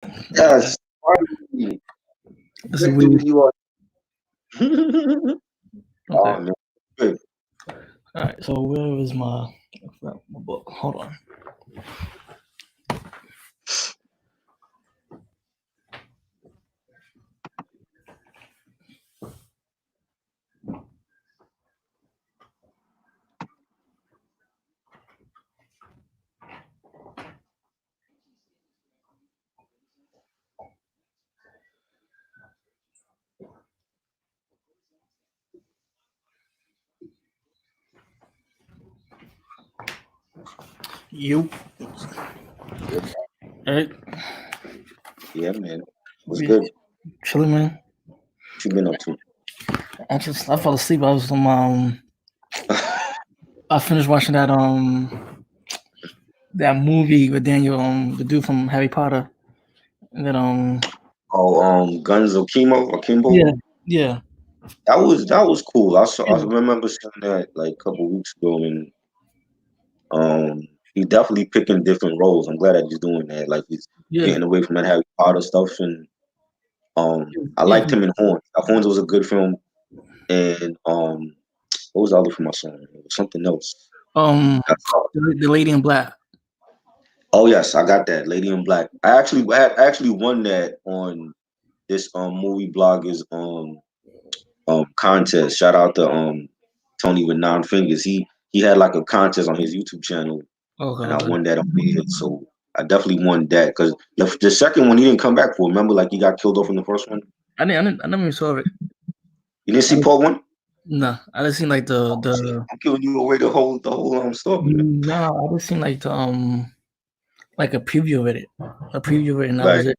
Yes. Finally. This is Good dude weird. you are. Okay. Oh man. Good. All right. So where is my book? Hold on. You. Yeah, All right. yeah, man. What's We good? chilling, man. What you been up to? I fell asleep. I was I finished watching that movie with Daniel the dude from Harry Potter, and then Oh, Guns of Chemo or Kimbo. yeah, yeah, That was cool. I yeah, remember seeing that like a couple weeks ago, and he's definitely picking different roles. I'm glad that he's doing that. Like he's yeah, getting away from that Harry Potter stuff, and I yeah. liked him in Horns. Horns was a good film, and what was the other film I saw? It was something else. Um, I saw- the Lady in Black. Oh yes, I got that. Lady in Black. I actually won that on this movie bloggers contest. Shout out to Tony with 9 fingers. He had like a contest on his YouTube channel, Okay, and I okay. won that on there. So I definitely won that because the second one he didn't come back for. Remember, like he got killed off in the first one. I never even saw it. You didn't I see didn't, part one? nah, I just seen like Oh shit! I'm giving you away the whole story, man. I just seen like the like a preview of it, and that was Right. it.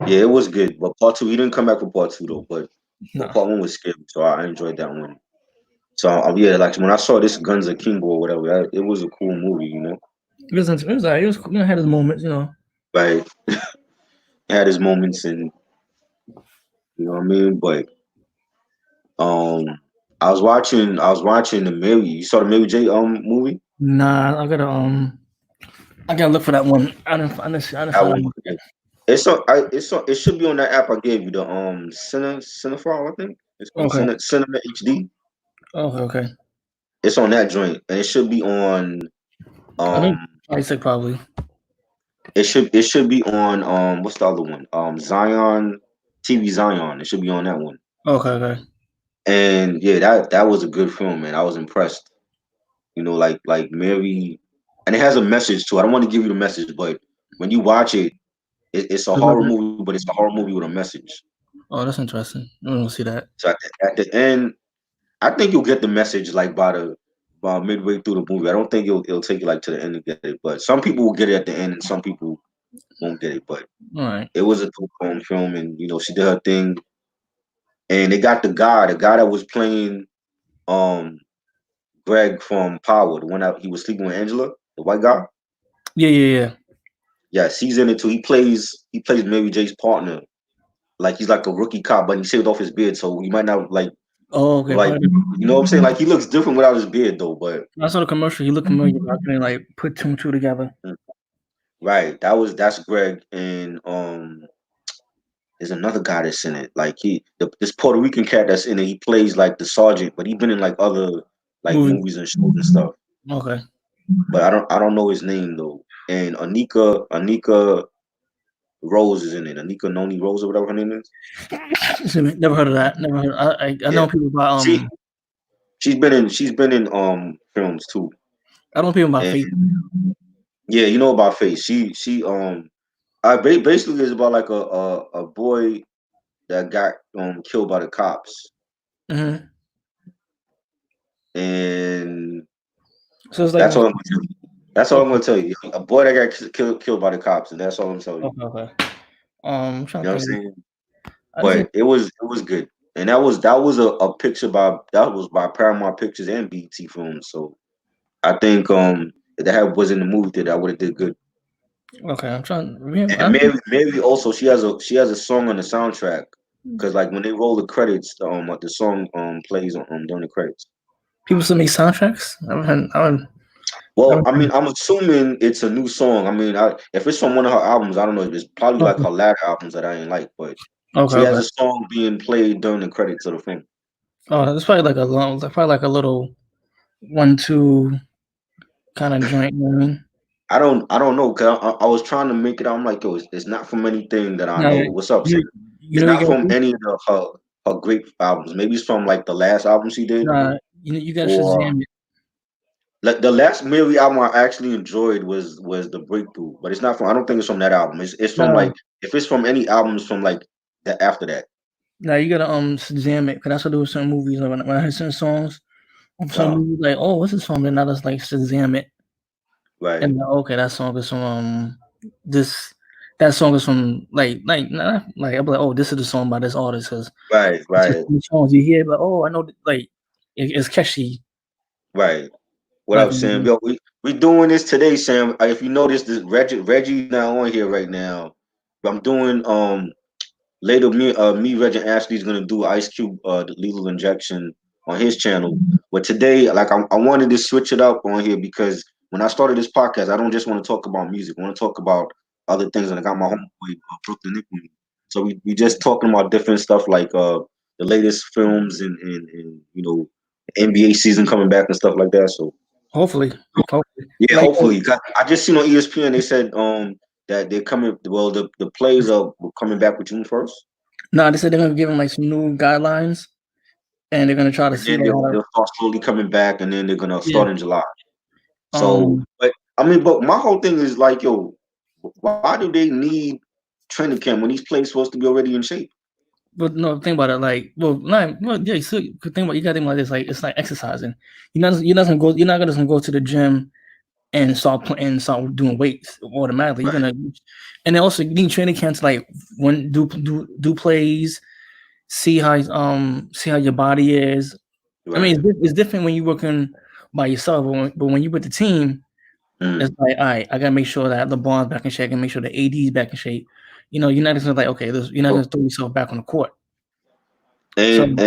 Yeah, it was good. But part two, he didn't come back for part two though. But No, part one was scary, so I enjoyed that one. So yeah, like when I saw this Guns of Kimbo or whatever, it was a cool movie, you know. it was like, it was had his moments, Right, it had his moments, and you know what I mean. But um, I was watching the Mary. You saw the Mary J movie? Nah, I gotta look for that one. I didn't That find one. that Yeah. It should be on that app I gave you, the Cinephile, I think it's one. called Okay, Cinema HD. okay, okay. It's on that joint, and it should be on I know. um I said probably. it should be on what's the other one? Zion TV Zion. It should be on that one. Okay, okay. And yeah, that was a good film, man. I was impressed. You know, like Mary, and it has a message too. I don't want to give you the message, but when you watch it, it's a Good luck. horror movie, but it's a horror movie with a message. Oh, that's interesting. I want to see that. So at the end, I think you'll get the message like by midway through the movie. I don't think it'll take you like to the end to get it, but some people will get it at the end, and some people won't get it. But All right. it was a two-tone film, and you know she did her thing, and they got the guy that was playing um Greg from Power, the one that he was sleeping with Angela, the white guy. Yeah, yeah, yeah. Yes, he's in it too. He plays Mary J's partner. Like he's like a rookie cop, but he shaved off his beard, so you might not Oh, okay. like Probably. you know what I'm saying. Like he looks different without his beard though. But I saw the commercial. You look familiar, but I couldn't like put two and two together. mm, right, that's Greg, and there's another guy that's in it. Like this Puerto Rican cat that's in it. He plays like the sergeant, but he's been in like other like Movie. movies and shows and stuff. Okay. But I don't know his name though. And Anika Rose is in it. Anika Noni Rose or whatever her name is. Excuse me. Never heard of that. Never heard. I Yeah, know people by she she's been in films too. I know people by And face. yeah, you know about Face. She I basically is about like a boy that got killed by the cops, Hmm. and So it's like that's all I'm gonna tell you. That's all I'm gonna tell you. A boy that got killed by the cops, and that's all I'm telling you. okay, okay. I'm trying You know to what I'm think. saying? I just But it was good, and that was a picture by Paramount Pictures and BT Films. So I think if that was in the movie theater, I would have did good. okay. I'm trying. Remember, And Mary also she has a song on the soundtrack because like when they roll the credits, the song plays on during the credits. people still make soundtracks. I haven't. Well, I mean, I'm assuming it's a new song. I mean, if it's from one of her albums, I don't know. It's probably like Okay, her latter albums that I ain't like. But okay, she has okay. a song being played during the credits of the film. Oh, that's probably like a long, probably like a little 1-2 kind of joint. You know what I mean? I don't know. Cause I was trying to make it out. I'm like, yo, it's not from anything that I Now, know. What's up, Sam? you It's know you not gotta from do? any of her great albums. Maybe it's from like the last album she did, Nah, you gotta or Shazam it. like the last Mary album I actually enjoyed was the Breakthrough. But it's not from. I don't think it's from that album. It's from Nah, like if it's from any albums from like the after that. nah, you gotta Shazam it because that's what I do with certain movies. Like when I hear certain songs, some Uh, movies like, oh, what's this song? Then I just like Shazam it, right, and okay, that song is from this. That song is from like I'm like, oh, this is the song by this artist because right, it's just right, the songs you hear, but oh, I know like it's catchy. right. What Like up, Sam? Yo, we doing this today, Sam. If you notice, this Reggie's not on here right now. But I'm doing later. Me, Reggie, and Ashley's gonna do Ice Cube, the Lethal Injection on his channel. But today, like, I wanted to switch it up on here because when I started this podcast, I don't just want to talk about music. I want to talk about other things. And I got my homeboy Brooklyn Nick with me, so we just talking about different stuff like the latest films and NBA season coming back and stuff like that. So hopefully, hopefully, yeah, like hopefully. 'Cause I just seen on ESPN they said that they're coming. Well, the plays are coming back with June 1st. no, they said they're gonna give him like some new guidelines, and they're gonna try to And see then like how to they'll start slowly coming back, and then they're gonna yeah. start in July. So, but I mean, but my whole thing is like, yo, why do they need training camp when these players supposed to be already in shape? But no, think about it. Like, yeah. So think about you got to think about this. Like, it's like exercising. You're not gonna just go to the gym and start doing weights automatically. You're Right, gonna, and then also you need training camps like when do plays, see how your body is. I mean, right. it's different when you're working by yourself, but when you with the team, it's Mm. like, all right, I gotta make sure that LeBron's back in shape and make sure the AD's back in shape. You're not just gonna like, okay, you're not So, gonna throw yourself back on the court. So and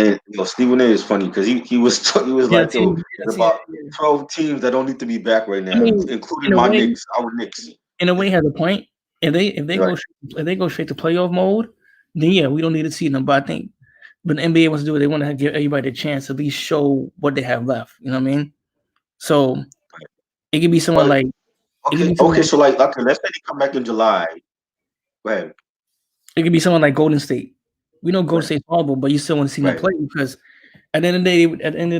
Stephen A is funny because he was he was yeah, like, yo, there's yeah. about 12 teams that don't need to be back right I now, mean, in including a my way, Knicks, our Knicks. has a point. If they Right, go straight to playoff mode, then yeah, we don't need to see them. But I think, but the NBA wants to do it. They want to give everybody a chance to at least show what they have left. You know what I mean? So right. it could be someone But like it could okay, be okay. someone So like, okay, let's say they come back in July. Right, it could be someone like Golden State. We know Golden right, State's horrible, but you still want to see them right. play because at the end of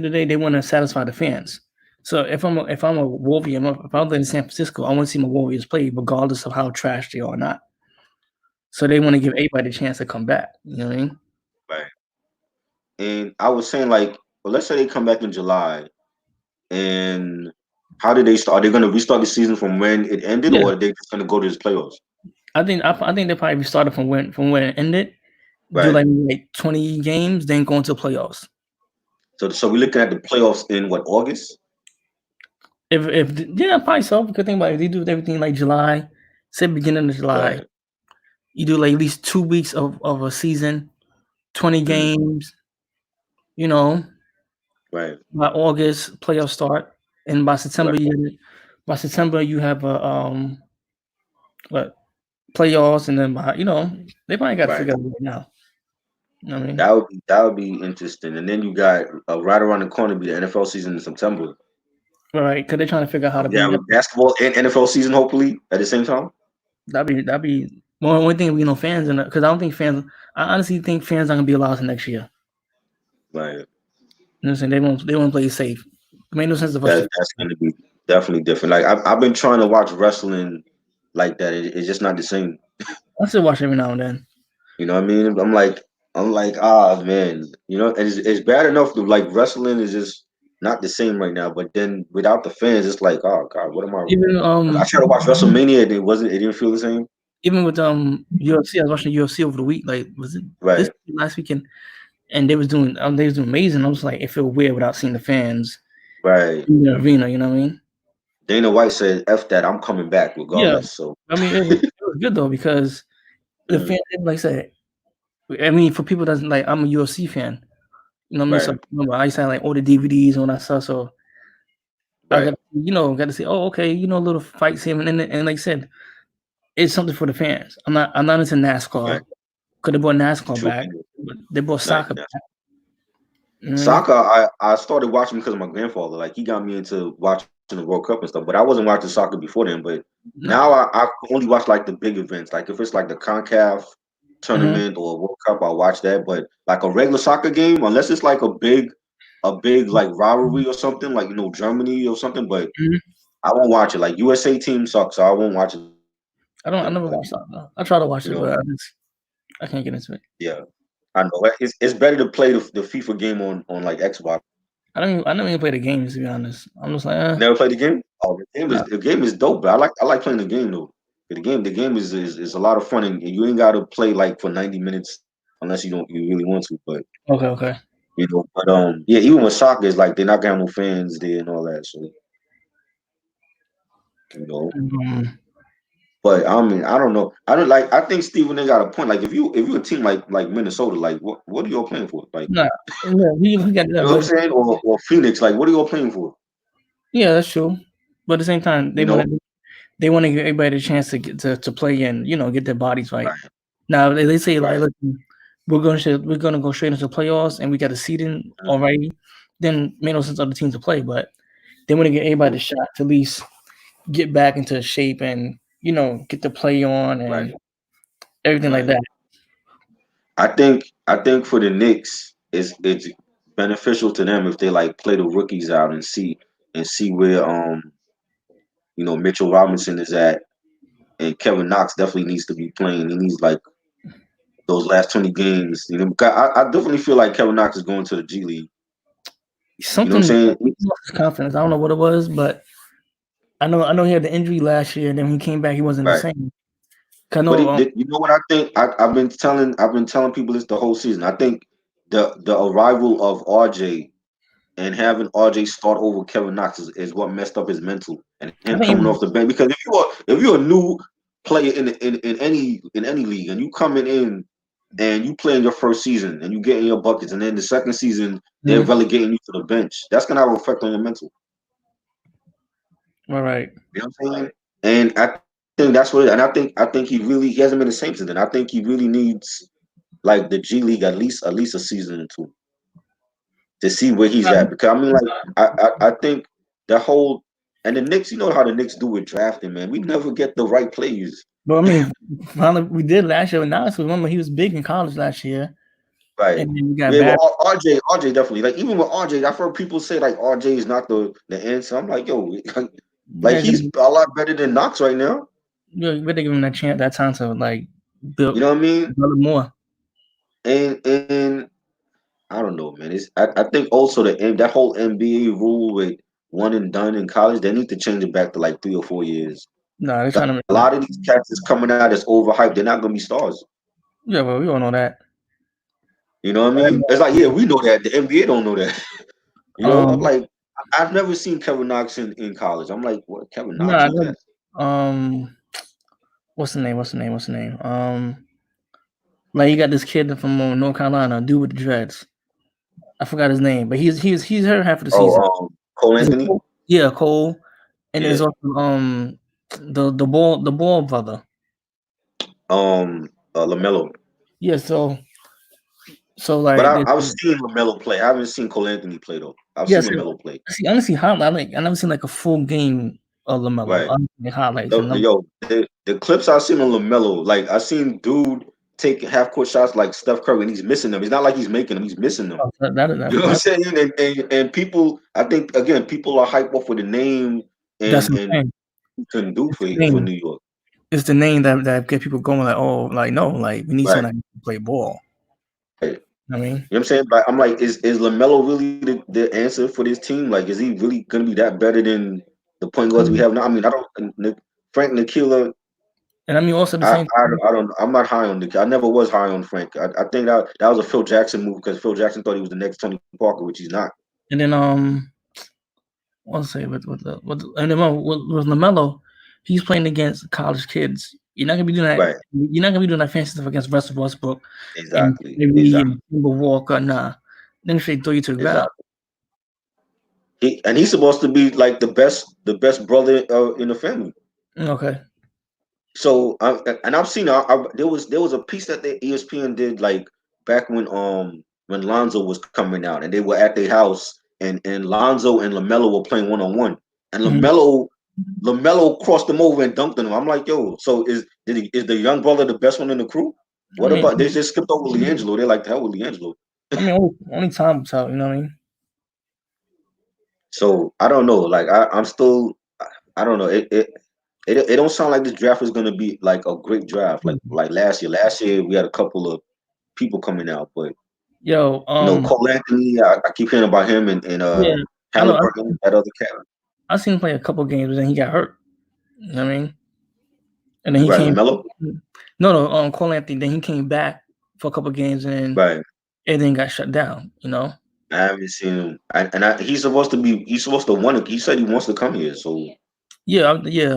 the day, they want to satisfy the fans. So if I'm a Warrior, if I'm in San Francisco, I want to see my Warriors play, regardless of how trash they are or not. So they want to give everybody a chance to come back. You know what I mean? Right. And I was saying like, well, let's say they come back in July, and how did they start? Are they going to restart the season from when it ended, Yeah, or are they just going to go to the playoffs? I think they probably started from when it ended, do Right. like 20 games, then go into playoffs. So we're looking at the playoffs in what, August? If yeah, probably so. Because think about it, if they do everything like July, say beginning of July, Right. you do like at least 2 weeks of a season, 20 Mhm. games. You know, Right. by August playoffs start, and Right. by September you have a what playoffs, and then by they probably got to Right. figure it out right now. You know what I mean? That would be interesting. And then you got right around the corner be the NFL season in September. Right? Because they're trying to figure out how to Yeah, bring up. with basketball and NFL season hopefully at the same time. That'd be one thing we know fans and because I don't think fans. I honestly think fans aren't gonna be allowed to next year. Right. You know what I'm saying? They won't play safe. It made no sense of us to. That's going to be definitely different. Like I've been trying to watch wrestling like that. It's just not the same. I still watch every now and then. You know what I mean? I'm like, ah, man. And it's bad enough to like wrestling is just not the same right now. But then without the fans, it's like, oh God, what am I? Even I tried to watch WrestleMania, and it didn't feel the same. even with UFC, I was watching UFC over the week. Like was it this Right, last weekend? And they was doing amazing. I was like, it felt weird without seeing the fans right. in the arena. You know what I mean? Dana White said, "F that, I'm coming back Yeah. regardless." So, I mean, it was good though because the mm, fans, like I said, I mean, for people that's like, I'm a UFC fan. You know what I mean? So right, remember, I used to have like all the DVDs and all that stuff. So I Right. got to say, oh, okay, little fights here, and like I said, it's something for the fans. I'm not into NASCAR. Right. Could have brought NASCAR True. back, but they brought Right. soccer Yeah. back. You know what I mean? Soccer, I started watching because of my grandfather. Like he got me into watching the World Cup and stuff. But I wasn't watching soccer before then. But now No. I only watch like the big events. Like if it's like the CONCACAF Hmm. tournament or World Cup, I'll watch that. But like a regular soccer game, unless it's like a big like rivalry or something, like Germany or something. But Hmm. I won't watch it. Like USA team sucks, so I won't watch it. I But never watched soccer. I try to watch it, you but know, I can't get into it. yeah, I know. It's better to play the FIFA game on like Xbox. I never even play the games, to be honest. I'm just like, Never played the game? Oh, nah. the game is dope, but I like playing the game though. The game is a lot of fun, and you ain't got to play like for 90 minutes unless you really want to. But Okay, okay. yeah, even with soccer, it's like they're not gonna have no fans there and all that. So you know, Um, but I mean, I don't know. I don't like. I think Stephen A got a point. Like if you a team like Minnesota, like what are y'all playing for? Like nah, yeah, we got you that, know what I'm but saying? Or Phoenix, like what are y'all playing for? yeah, that's true. But at the same time, You know? they want to give everybody a chance to get to play and get their bodies right. Right, Now they say like, right. listen, we're gonna go straight into playoffs and we got a seeding Mhm. already. Then made no sense other teams to play, but they want to get everybody a shot to at least get back into shape and get the play on Right, and everything like right. that. I think for the Knicks, it's beneficial to them if they like play the rookies out and see where Mitchell Robinson is at, and Kevin Knox definitely needs to be playing. He needs like those last 20 games. 'Cause I definitely feel like Kevin Knox is going to the G League. You know what Something I'm saying? lost his confidence. I don't know what it was, but I know he had the injury last year, and then when he came back, he wasn't the Right. same. 'Cause I But know, you know what I think? I've been telling people this the whole season. I think the arrival of RJ and having RJ start over Kevin Knox is what messed up his mental and him I think coming even off the bench. Because if you're a new player in any league and you coming in and you play in your first season and you getting your buckets and then the second season they're mhm, relegating you to the bench, that's gonna have an effect on your mental. all right. You know what I'm saying? And I think that's what. And I think he hasn't been the same since then. I think he really needs like the G League at least a season or two to see where he's at. Because I mean, like I think the whole and the Knicks, you know how the Knicks do with drafting, man. We never get the right players. But I mean, finally we did last year with Nas. Remember, he was big in college last year, Right. and then we got Yeah, bad. well, RJ definitely. Like even with RJ, I've heard people say like RJ is not the answer. I'm like, yo, like Yeah, he's a lot better than Knox right now. we better give him that chance, that time to like You build know what I mean? develop more. And I don't know, man. I think also that whole NBA rule with one and done in college, they need to change it back to like 3 or 4 years. No, they're A trying to make lot that. of these cats is coming out that's overhyped. They're not gonna be stars. Yeah, but we all know that. You know what I mean? It's like, yeah, we know that. The NBA don't know that. I'm Um, like, I've never seen Kevin Knox in college. I'm like, what? Kevin no, Knox? I Who's that? don't. What's the name? What's the name? What's the name? Like you got this kid from North Carolina, dude with the dreads. I forgot his name, but he's hurt half of the Oh, season. Cole Is it Anthony. Cole? Yeah, Cole, and there's Yeah. also the ball brother. Lamelo. Yeah, so But like I've seen Lamelo play. I haven't seen Cole Anthony play though. I've yeah, seen so, Lamelo play. see, honestly, highlight. I never seen like a full game of Lamelo. Right. I only seen highlights and numbers. Yo, the clips I've seen on LaMelo, like I seen dude take half court shots like Steph Curry, and he's missing them. It's not like he's making them; he's missing them. Oh, that, You know what I'm that, saying? And people, I think again, people are hyped off with the name that's and insane. he couldn't do It's the for name. New York. It's the name that get people going. Like, oh, like no, like we need Right. someone that can play ball. Right. I mean, You know what I'm saying? But I'm like, is Lamelo really the answer for this team? Like, is he really gonna be that better than the point guards we have now? I mean, I don't. Frank Ntilikina. and I mean also the I, same. I I don't. I'm not high on the. I never was high on Frank. I think that was a Phil Jackson move because Phil Jackson thought he was the next Tony Parker, which he's not. And then I'll say and then with Lamelo, he's playing against college kids. You're not gonna be doing that. Right. You're not gonna be doing that fancy stuff against Russell Westbrook and Exactly. Kyrie Exactly. and Kemba Walker. Nah, then straight throw you to the ground. Exactly. he's supposed to be like the best brother in the family. Okay. So and I've seen there was a piece that the ESPN did like back when Lonzo was coming out and they were at their house and Lonzo and LaMelo were playing 1-on-1 and Mhm. LaMelo crossed him over and dunked on him. I'm like, yo, so is the young brother the best one in the crew? I What mean, about they just skipped over Leangelo? They're like the hell with Leangelo. only time will tell. You know what I mean? So I don't know. Like I'm still I don't know. It don't sound like this draft is gonna be like a great draft like last year. Last year we had a couple of people coming out, but Yo, Cole Anthony, I keep hearing about him and yeah, I know. Halliburton, that other cat. I seen him play a couple games, and then he got hurt. You know what I mean? And then he Right, came. LaMelo. No, Cole Anthony. Then he came back for a couple games, and then Right. everything got shut down. You know? I haven't seen him. He's supposed to want to. He said he wants to come here. So Yeah.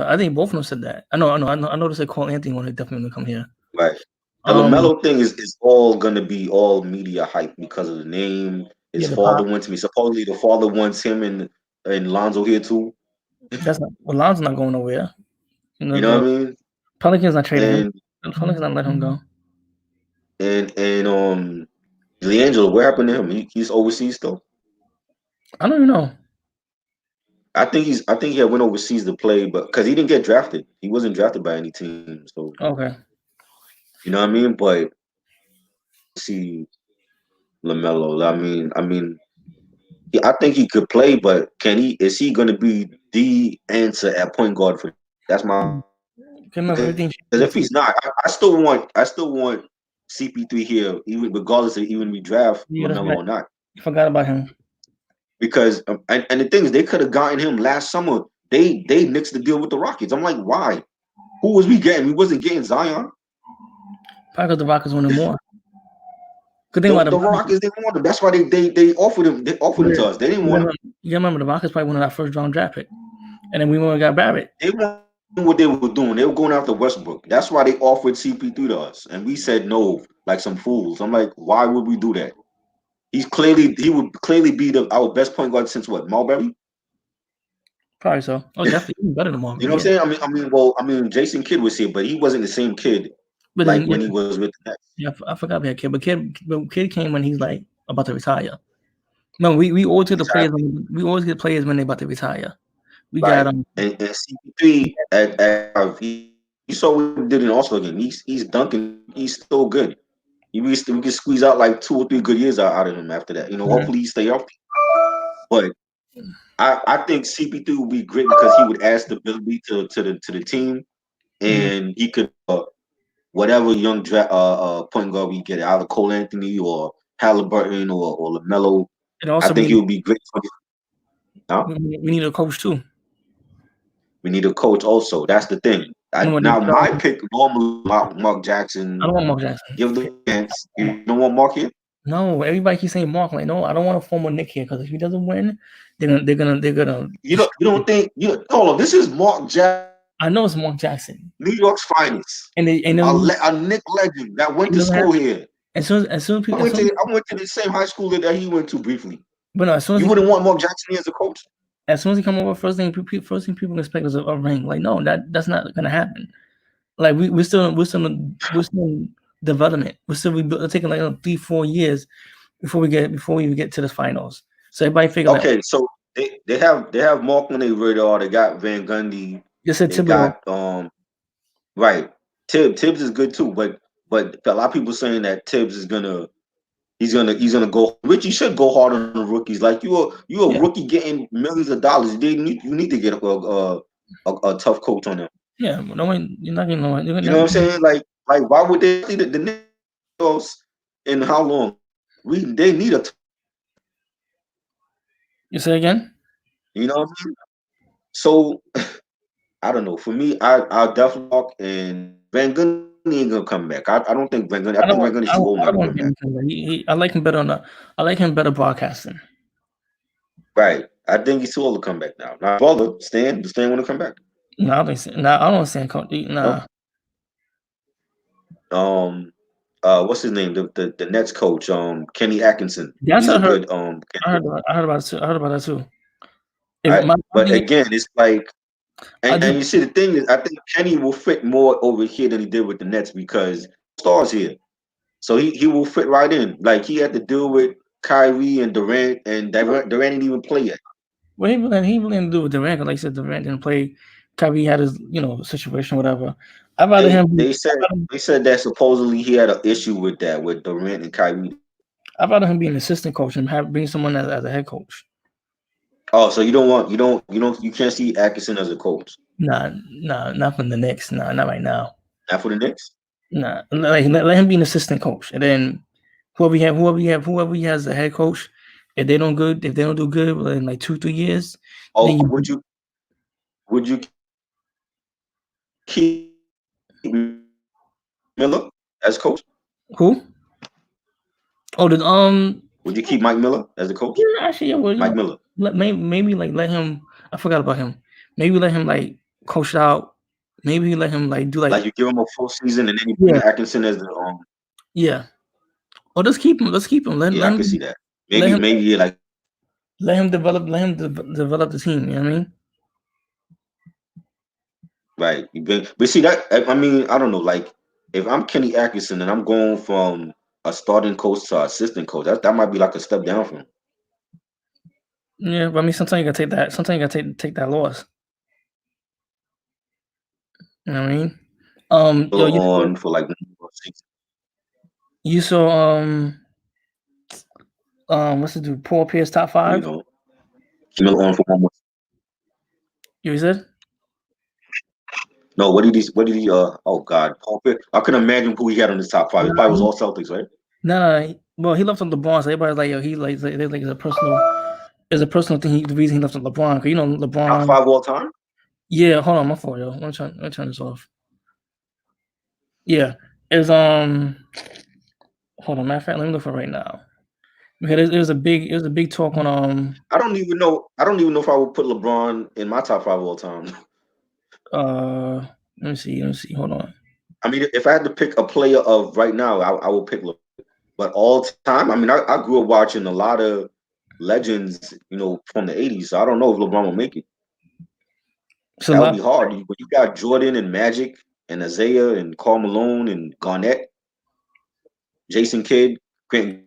I think both of them said that. I know. They said Cole Anthony wanted definitely to come here. right. The Um, LaMelo thing is all gonna be all media hype because of the name. yeah, His the father pop. wants me. Supposedly the father wants him and Lonzo here too. That's not. Well, Lonzo's not going nowhere. You know, You know the what I mean? Pelicans not trading him. And The Pelicans not letting him go. and Leangelo, what happened to him? He's overseas still. I don't even know. I think he had went overseas to play, but because he didn't get drafted, he wasn't drafted by any team. So Okay. you know what I mean. But see Lamelo. I think he could play, but can he? Is he going to be the answer at point guard for? That's my Remember, because everything if he's changed. not, I still want CP3 here, even regardless of even we draft Yeah, that's Lamelo right. or not. You forgot about him. Because and the thing is, they could have gotten him last summer. They nixed the deal with the Rockets. I'm like, why? Who was we getting? We wasn't getting Zion. Probably because the Rockets wanted more. Good thing The about the the Rockets, Rockets didn't want him. That's why they offered him. They offered him yeah, to us. They didn't you want him. remember the Rockets probably wanted our first round draft pick, and then we went and got Barrett. They wanted what they were doing. They were going after Westbrook. That's why they offered CP3 to us, and we said no, like some fools. I'm like, why would we do that? He would clearly be our best point guard since what Marbury. Probably so. Oh, definitely even better than You Marbury. know what Yeah, I'm saying? Jason Kidd was here, but he wasn't the same kid but like then when he was with the Nets. I forgot we had Kid, but Kid came when he's like about to retire. No, we always get the players. Exactly. We always get players when they about to retire. We got Right. And CP3 you saw what he did in All-Star game. He's dunking. He's still good. We can squeeze out like 2 or 3 good years out of him after that. Hopefully he stay healthy. But I think CP3 would be great because he would add stability to the team, mhm. and he could whatever young point guard we get, either Cole Anthony or Halliburton or LaMelo. And I also think he would be great for. Now we need a coach too. we need a coach also. That's the thing. Remember Now my pick normally Mark I Jackson. don't want Mark Jackson. Give the chance. You don't want Mark here? No, everybody keeps saying Mark. Like, no, I don't want a former Knick here because if he doesn't win, they're gonna. You don't think hold on, this is Mark Jackson, I know it's Mark Jackson, New York's finest. and they and A Knick legend that went he to doesn't have. school here. As soon as people, I went to the same high school that he went to briefly. but no, You wouldn't want Mark Jackson here as a coach? as soon as he come over, first thing people expect is a ring. Like, no, that's not gonna happen. Like we're still in development. It's taking like 3-4 years before we even get to the finals. So everybody figure like, Okay, so they have Mark on their radar. They got Van Gundy. just said They Thibodeau. got right. Tibbs is good too, but a lot of people saying that Tibbs is gonna he's gonna go. Richie should go hard on the rookies. Like you a Yeah, rookie getting millions of dollars. You need to get a tough coach on them. yeah. No one, you're not getting no one. You know what I'm saying? Like why would they see the Knicks in how long? They need You say again? you know what I mean? So I don't know. For me, I'll definitely walk and Van Gundy ain't gonna come back. I don't think Van Gundy. I think Van Gundy's too old now I to don't come want back. him to. I like him better on the. I like him better broadcasting. Right. I think he's too old to come back now. My brother, Stan want to come back. No, I don't think. Nah, I don't understand. No. Nah, What's his name? The Nets coach, Kenny Atkinson. that's He's what a I heard. good I heard about it too. I heard about that too. If my But thing is, again, it's like, I and just you see the thing is, I think Kenny will fit more over here than he did with the Nets because stars here, so he will fit right in. Like he had to deal with Kyrie and Durant, and Durant didn't even play yet. well, he really didn't do with Durant. 'Cause like I said, Durant didn't play. Kyrie had his situation, whatever. I'd rather They him. they said they said that supposedly he had an issue with that with Durant and Kyrie. I'd rather him be an assistant coach and bring someone as a head coach. Oh, so you can't see Atkinson as a coach. Nah, not from the Knicks. Nah, not right now. Not for the Knicks. Nah, like let him be an assistant coach, and then whoever he has the head coach. If they don't do good within like 2-3 years, Oh, then would you keep Miller as coach? who? Oh, Would you keep Mike Miller as the coach? yeah, actually, yeah, well, Mike Miller. maybe like let him. I forgot about him. Maybe let him like coach it out. Maybe let him like do like Like you give him a full season and then you yeah, bring Atkinson as the yeah. Or just keep him. Let's keep him. yeah, I can see that. Let him Maybe yeah, like develop the team. You know what I mean? right. But see that I mean, I don't know, like if I'm Kenny Atkinson and I'm going from a starting coach to assistant coach, that might be like a step down from him. Yeah, but I mean, sometimes you gotta take that. Sometimes you gotta take that loss. You know what I mean? Yo, On for like 1 season, you saw what's the dude? Paul Pierce top you five. know. Miller on for 1 more. You said No, what did he oh God, Paul Pierce. I couldn't imagine who he had on his top five. It probably was all Celtics, right? nah. Well, he left on LeBron, so everybody's like, yo, he they like it's a personal thing. The reason he left on LeBron, because Top LeBron. five all time? Yeah, hold on, my fault, yo. Let me turn this off. Yeah, it's hold on, matter of fact, let me look for it right now. Because it was a big talk on I don't even know if I would put LeBron in my top five all time. let me see, hold on. I mean, if I had to pick a player of right now, I would pick LeBron. But all time, I mean, I grew up watching a lot of legends, from the '80s. So I don't know if LeBron will make it. So That would be hard. When you got Jordan and Magic and Isaiah and Karl Malone and Garnett, Jason Kidd, Grant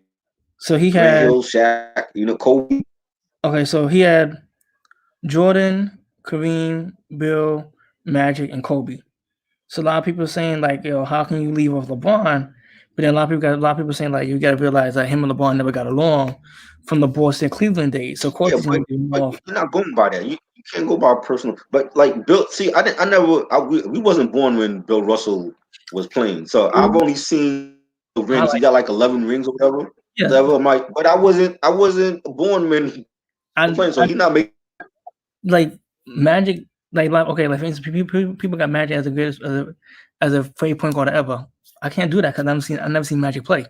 so he Grant had Hill, Shaq, Kobe. okay, so he had Jordan, Kareem, Bill, Magic, and Kobe. So a lot of people are saying like, yo, how can you leave off LeBron? But then a lot of people saying like, you got to realize that him and LeBron never got along from the Boston Cleveland days. So of course Yeah, he's gonna be but more. you're not going by that. You can't go by personal. But like Bill, see, we wasn't born when Bill Russell was playing. So I've only seen the rings. He Highlight. got like 11 rings or whatever. Yeah, Whatever, Mike. But I wasn't born when he was playing. So I he not making. like Magic. Like okay, like for instance, people got Magic as the greatest as a favorite point guard ever. I can't do that because I've never seen Magic play.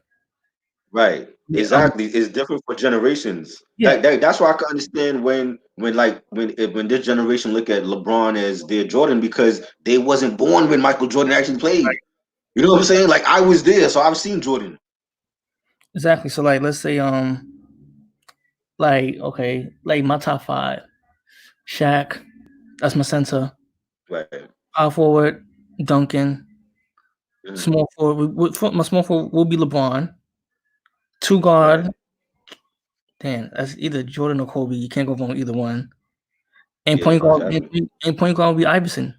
Right. Yeah, Exactly. It's different for generations. yeah, That's why I can understand when this generation look at LeBron as their Jordan because they wasn't born when Michael Jordan actually played. You know what I'm saying? Like I was there, so I've seen Jordan. exactly. So like, let's say like okay, like my top five: Shaq, that's my center. Right. Power forward, Duncan. Mhm. Small forward, my small forward will be LeBron. Two guard, Right. damn, that's either Jordan or Kobe. You can't go wrong with either one. And Yeah, point guard, exactly. and point guard will be Iverson.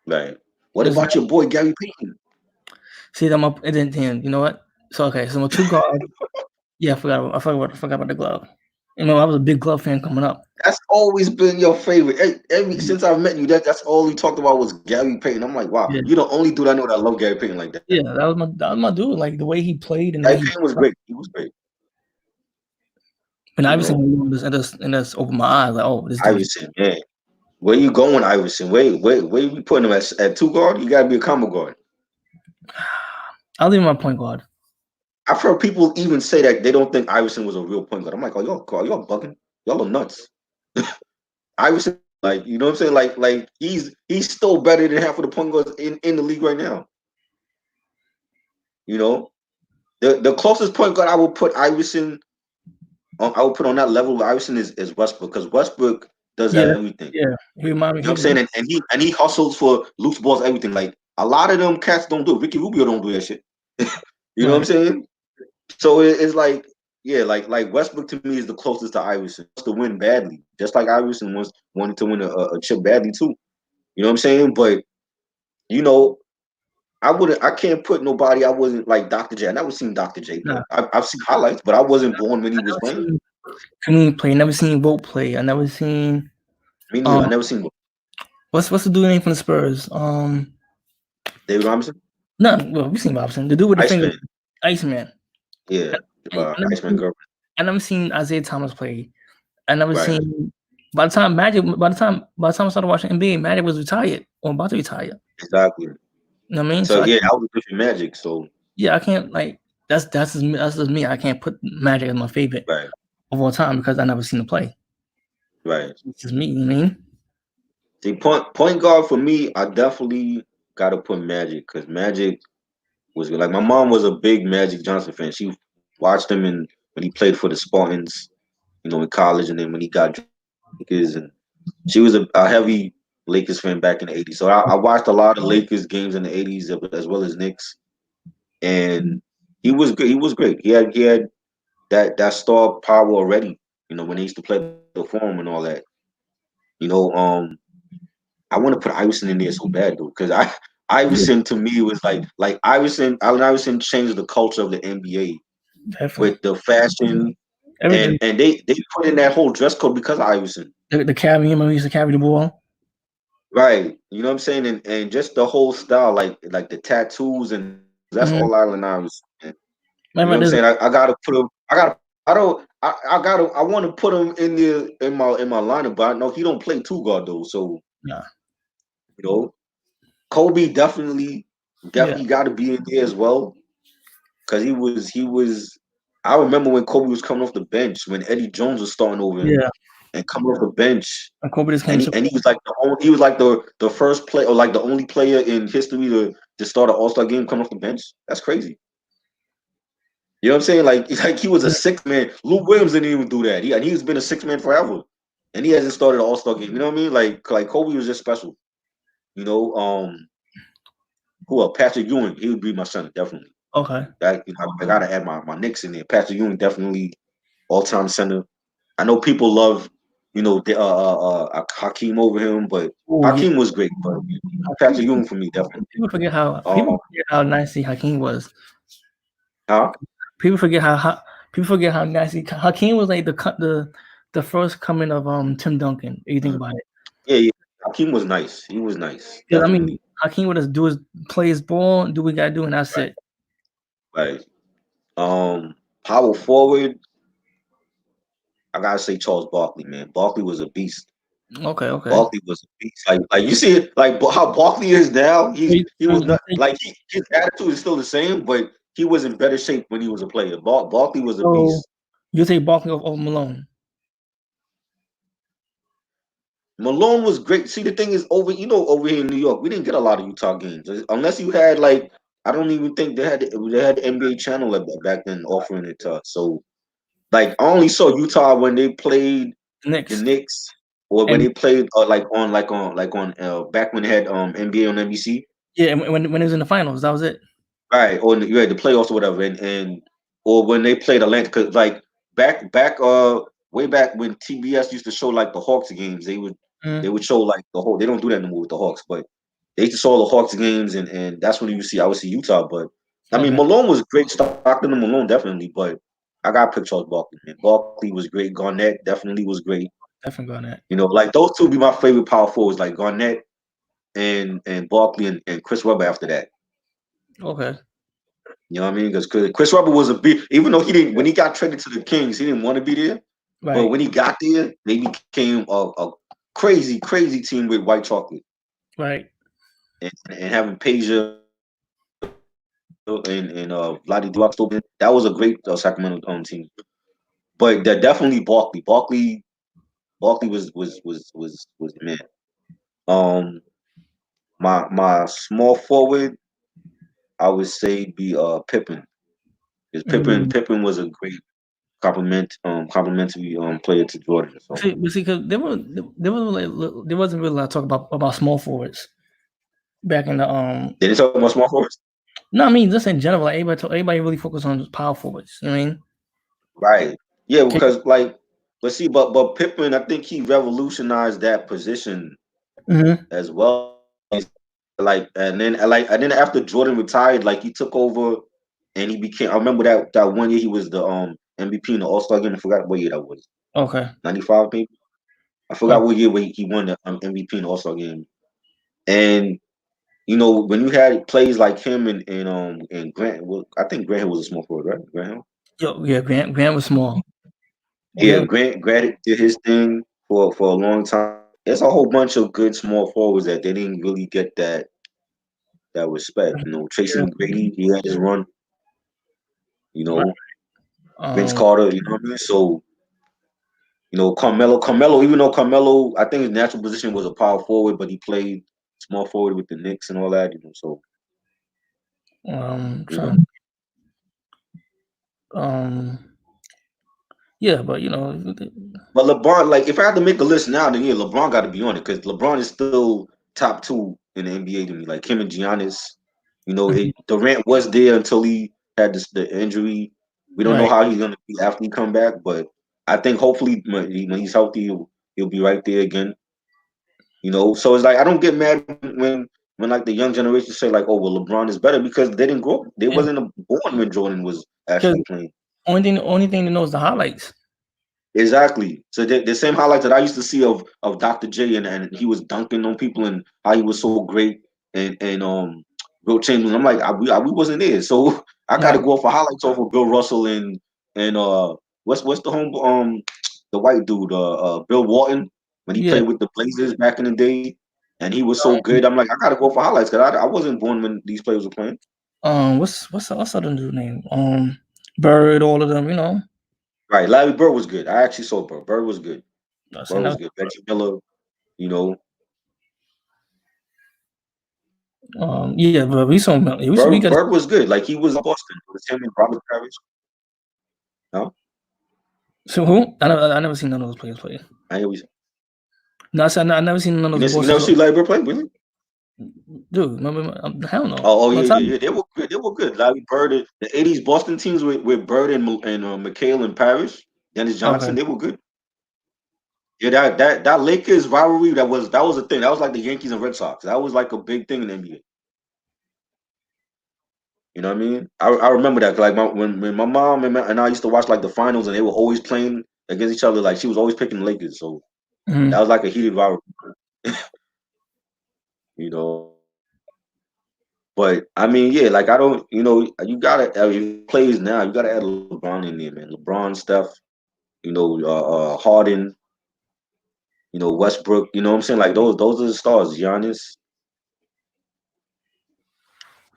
Right. What There's about your boy Gary Payton? see them up, and then you know what? So okay, so my two guard. Yeah, I forgot about the glove. I was a big glove fan coming up. That's always been your favorite. Every since I've met you, that's all you talked about was Gary Payton. I'm like, wow, Yeah, you're the only dude I know that love Gary Payton like that. yeah, that was my dude. Like the way he played and the way Gary he. Payton was great. He was great. And You Iverson know, just opened my eyes. Like, oh, this dude. Iverson, man. Where you going, Iverson? Where you putting him at two guard? You gotta be a combo guard. I'll leave him my point guard. I've heard people even say that they don't think Iverson was a real point guard. I'm like, oh, y'all bugging. Y'all are nuts. Iverson, like, you know what I'm saying? Like he's still better than half of the point guards in the league right now. You know, the closest point guard I would put Iverson I would put on that level with Iverson is Westbrook because Westbrook does Yeah, everything. yeah. He remind me. You know what I'm saying? And he hustles for loose balls, everything. Like a lot of them cats don't do it. Ricky Rubio don't do that shit. You know what I'm Right. saying? So it's like, yeah, like Westbrook to me is the closest to Iverson. He wants to win badly, just like Iverson wanted to win a chip badly too. You know what I'm saying? But you know, I can't put nobody. I wasn't like Dr. J. I never seen Dr. J Nah, play. I've seen highlights, but I wasn't born when he I was never playing. seen Kareem play. Never seen Wilt play. I never seen Me neither. um. I never seen What's the dude name from the Spurs? David Robinson, No, well, we seen Robinson. The dude with the finger, Iceman. Iceman. Yeah, I never Iceman seen. girl. I never seen Isaiah Thomas play. I never Right, seen. By the time I started watching NBA, Magic was retired or about to retire. exactly. You know what I mean? So So I yeah, can't. I was different Magic. So Yeah, I can't like. That's just me. I can't put Magic as my favorite right, of all time because I never seen him play. right. It's just me. You know what I mean? See, point guard for me, I definitely got to put Magic because Magic was good. Like my mom was a big Magic Johnson fan. She watched him in when he played for the Spartans, in college, and then when he got drafted to the Lakers, and she was a heavy Lakers fan back in the '80s. So I watched a lot of Lakers games in the '80s as well as Knicks, and he was good. He was great. He had that star power already. When they used to play the form and all that. You know, I want to put Iverson in there so bad though, because Yeah, Iverson to me was like Iverson. Allen Iverson changed the culture of the NBA definitely. with the fashion, and Everything. and they put in that whole dress code because of Iverson. The carrying. Remember, he used to carry the ball. Right. You know what I'm saying? And just the whole style, like the tattoos and everything, that's Mm-hmm. all Allen Iverson. You know Remember, what I'm there's saying? I gotta put him. I don't. I gotta. I want to put him in my lineup, but I know he don't play two guard though. So nah, you know, Kobe definitely yeah, got to be in there as well because he was. I remember when Kobe was coming off the bench when Eddie Jones was starting over him yeah. and coming off the bench, And Kobe just came and to. he was like the first player or like the only player in history to start an All Star game coming off the bench. That's crazy. You know what I'm saying? Like he was a Yeah, six man. Lou Williams didn't even do that. And he's been a six man forever, and he hasn't started an All Star game. You know what I mean? Like Kobe was just special. You know, who else? Patrick Ewing. He would be my son definitely. okay. I gotta add my Knicks in there. Patrick Ewing definitely all time center. I know people love Hakeem over him, but Oh yeah. Hakeem was great. But Patrick Ewing for me definitely. People Um, forget how nasty Hakeem was. huh? People forget how nasty Hakeem was. Like the first coming of Tim Duncan. If you think about it, Yeah, yeah. Hakeem was nice. He was nice, because I mean definitely. Hakeem would just do his play his ball, do what he gotta do, and that's Right, it. right. Power forward. I gotta say Charles Barkley, man. Barkley was a beast. Okay, okay. Barkley was a beast. Like you see it, like how Barkley is now. He was You not like his attitude is still the same, but he was in better shape when he was a player. Barkley was a so beast. you take Barkley over Malone. Malone was great. See, the thing is, over here in New York, we didn't get a lot of Utah games unless you had like I don't even think they had the NBA channel back then offering it to us. So like I only saw Utah when they played The the Knicks. Knicks or when And they played like on back when they had NBA on NBC. yeah, and when it was in the finals, that was it. Right, or you had the playoffs or whatever, and or when they played Atlanta, because like way back when TBS used to show like the Hawks games, they would Mm, they would show like the whole. They don't do that anymore with the Hawks, but they used to show the Hawks games, and that's when you see I would see Utah. But I mean okay, Malone was great, Stockton and Malone definitely, but I got to pick Charles Barkley. Man. Barkley was great. Garnett definitely was great. definitely got that. Like those two would be my favorite power forwards, like Garnett and Barkley and Chris Webber after that. Okay, You know what I mean? Because Chris Webber was a big, even though he didn't, when he got traded to the Kings, he didn't want to be there. But right, when he got there, they became a crazy, crazy team with white chocolate right. and having Peja and Vladi Divac still been. That was a great Sacramento team. But that definitely Barkley. Barkley was the man. Um, my small forward, I would say be Pippen. Because Pippen Mm, Pippen was a great complimentary player to Jordan. So See, because there wasn't really a lot of talk about small forwards back in the they didn't talk about small forwards, No, I mean just in general, like everybody really focused on power forwards. You know what I mean? right? Yeah, Can, because like, but see, but Pippen, I think he revolutionized that position mm-hmm. as well. And then after Jordan retired, like he took over and he became. I remember that one year he was the MVP in the All Star game. I forgot what year that was. Okay. 95 maybe. I Oh, forgot what year where he won the MVP in the All Star game. And when you had plays like him and Grant, well, I think Grant Hill was a small forward, right? Grant Hill. yeah, Grant was small. Yeah, Grant, Grant did his thing for a long time. It's a whole bunch of good small forwards that they didn't really get that respect. Tracy yeah, McGrady, he had his run. right. Vince Um, Carter, you know what I mean? So, Carmelo, even though Carmelo, I think his natural position was a power forward, but he played small forward with the Knicks and all that, so, you know. trying, yeah, but But LeBron, like, if I had to make a list now, then yeah, LeBron got to be on it because LeBron is still top two in the NBA to me. Like him and Giannis, Durant was there until he had the injury. We don't know right. how he's gonna be after he come back, but I think hopefully when he's healthy, he'll be right there again. So it's like I don't get mad when like the young generation say like, oh well, LeBron is better because they didn't grow up. They wasn't born when Jordan was Because actually playing. only thing to know is the highlights. Exactly. So the same highlights that I used to see of Dr. J and he was dunking on people and how he was so great and Bill Chamberlain. I'm like, we wasn't there, so I got to Right. go for highlights off of Bill Russell and what's the home the white dude Bill Walton when he Yeah. played with the Blazers back in the day and he was so good. I'm like, I got to go for highlights because I wasn't born when these players were playing. What's the other dude name? Bird, all of them. Right, Larry Bird was good. I actually saw Bird. Bird was good. So Bird now, was good. Reggie Miller, you know. yeah, but we got. Bird was good. Like he was Boston. It was him and Robert Parrish. No, So who? I never seen none of those players play. I always No, I said I never seen none of those you Boston. never see Larry Bird play, really? Dude, hell no. Oh No yeah, time. yeah, yeah. They were good. They were good. Larry Bird, the '80s Boston teams with Bird and McHale and Parrish, Dennis Okay. Johnson, they were good. Yeah, that Lakers rivalry that was a thing. That was like the Yankees and Red Sox. That was like a big thing in the NBA. You know what I mean? I remember that like when my mom and I used to watch like the finals and they were always playing against each other. Like she was always picking the Lakers, so that Mhm. was like a heated rivalry. You know. But I mean, yeah, like I don't, you gotta if he plays now, you gotta add LeBron in there, man. LeBron, Steph, Harden, Westbrook. You know what I'm saying? Like those are the stars. Giannis,